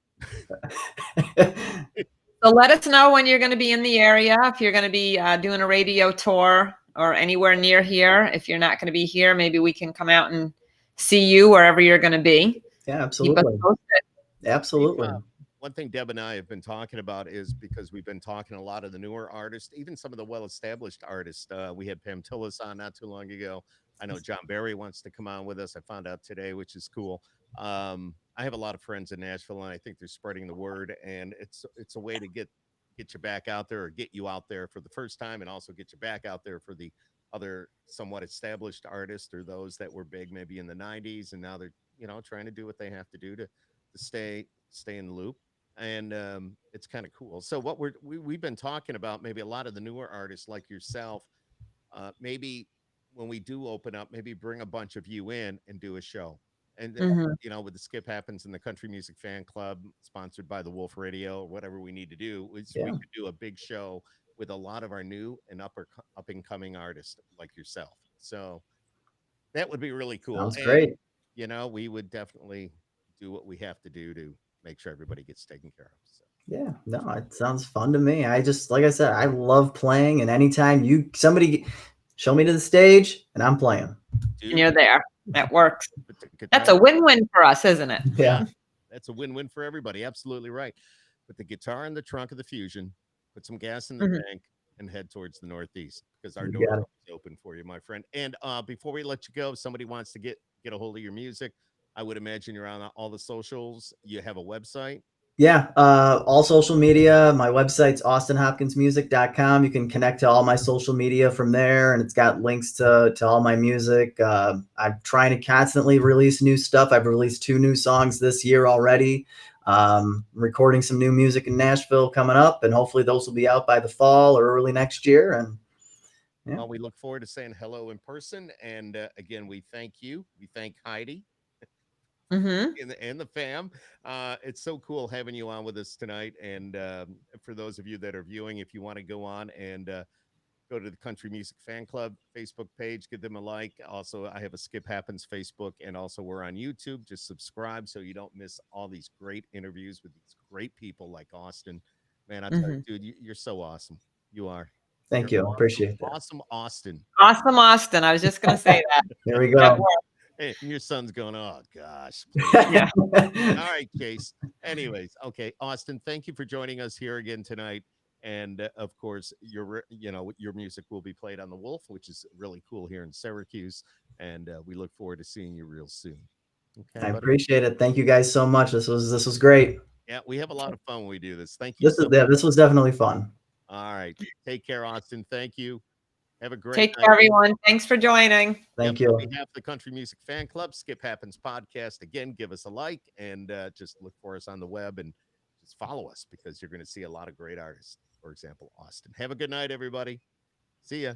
So let us know when you're going to be in the area. If you're going to be doing a radio tour or anywhere near here. If you're not going to be here, maybe we can come out and see you wherever you're going to be. Yeah, absolutely. Absolutely. One thing Deb and I have been talking about is because we've been talking a lot of the newer artists, even some of the well-established artists. We had Pam Tillis on not too long ago. I know John Barry wants to come on with us. I found out today, which is cool. I have a lot of friends in Nashville, and I think they're spreading the word. And it's a way to get you back out there, or get you out there for the first time, and also get you back out there for the other somewhat established artists, or those that were big maybe in the 90s, and now they're trying to do what they have to do to stay in the loop. And it's kind of cool. So what we've been talking about, maybe a lot of the newer artists like yourself, maybe when we do open up, maybe bring a bunch of you in and do a show. And with the Skip Happens and the Country Music Fan Club, sponsored by the Wolf Radio, or whatever we need to do, we could do a big show with a lot of our new and up and coming artists like yourself. So that would be really cool. Sounds great. We would definitely do what we have to do to make sure everybody gets taken care of. So. Yeah, no, it sounds fun to me. I just, like I said, I love playing, and anytime somebody show me to the stage and I'm playing. And you're there. That works. That's a win-win for us, isn't it? Yeah. That's a win-win for everybody. Absolutely right. Put the guitar in the trunk of the Fusion, put some gas in the tank, and head towards the Northeast, because our door is open for you, my friend. And before we let you go, if somebody wants to get a hold of your music, I would imagine you're on all the socials. You have a website. Yeah, all social media. My website's austinhopkinsmusic.com. You can connect to all my social media from there, and it's got links to all my music. I'm trying to constantly release new stuff. I've released 2 new songs this year already. Recording some new music in Nashville coming up, and hopefully those will be out by the fall or early next year. And well, we look forward to saying hello in person. And again, we thank you. We thank Heidi Mm-hmm. and the fam. It's so cool having you on with us tonight. And for those of you that are viewing, if you want to go on and go to the Country Music Fan Club Facebook page, give them a like. Also, I have a Skip Happens Facebook, and also we're on YouTube. Just subscribe so you don't miss all these great interviews with these great people like Austin. Man, I tell Mm-hmm. you, dude, you're so awesome. You are. Thank You're you. awesome, Appreciate that. awesome Austin. Awesome, Austin. I was just going to say that. Here we That go. works. Hey, and your son's going, oh gosh, please. Yeah. All right, Chase. Anyways, okay, Austin, thank you for joining us here again tonight. And of course, your music will be played on the Wolf, which is really cool here in Syracuse. And we look forward to seeing you real soon. Okay, I buddy. appreciate it. Thank you guys so much. This was great. Yeah, we have a lot of fun when we do this. Thank you so much. This was definitely fun. All right, take care, Austin. Thank you. Have a great Take night. care, everyone. Thanks for joining. Yep, Thank you. on behalf of the Country Music Fan Club, Skip Happens Podcast. Again, give us a like and just look for us on the web and just follow us because you're going to see a lot of great artists. For example, Austin. Have a good night, everybody. See ya.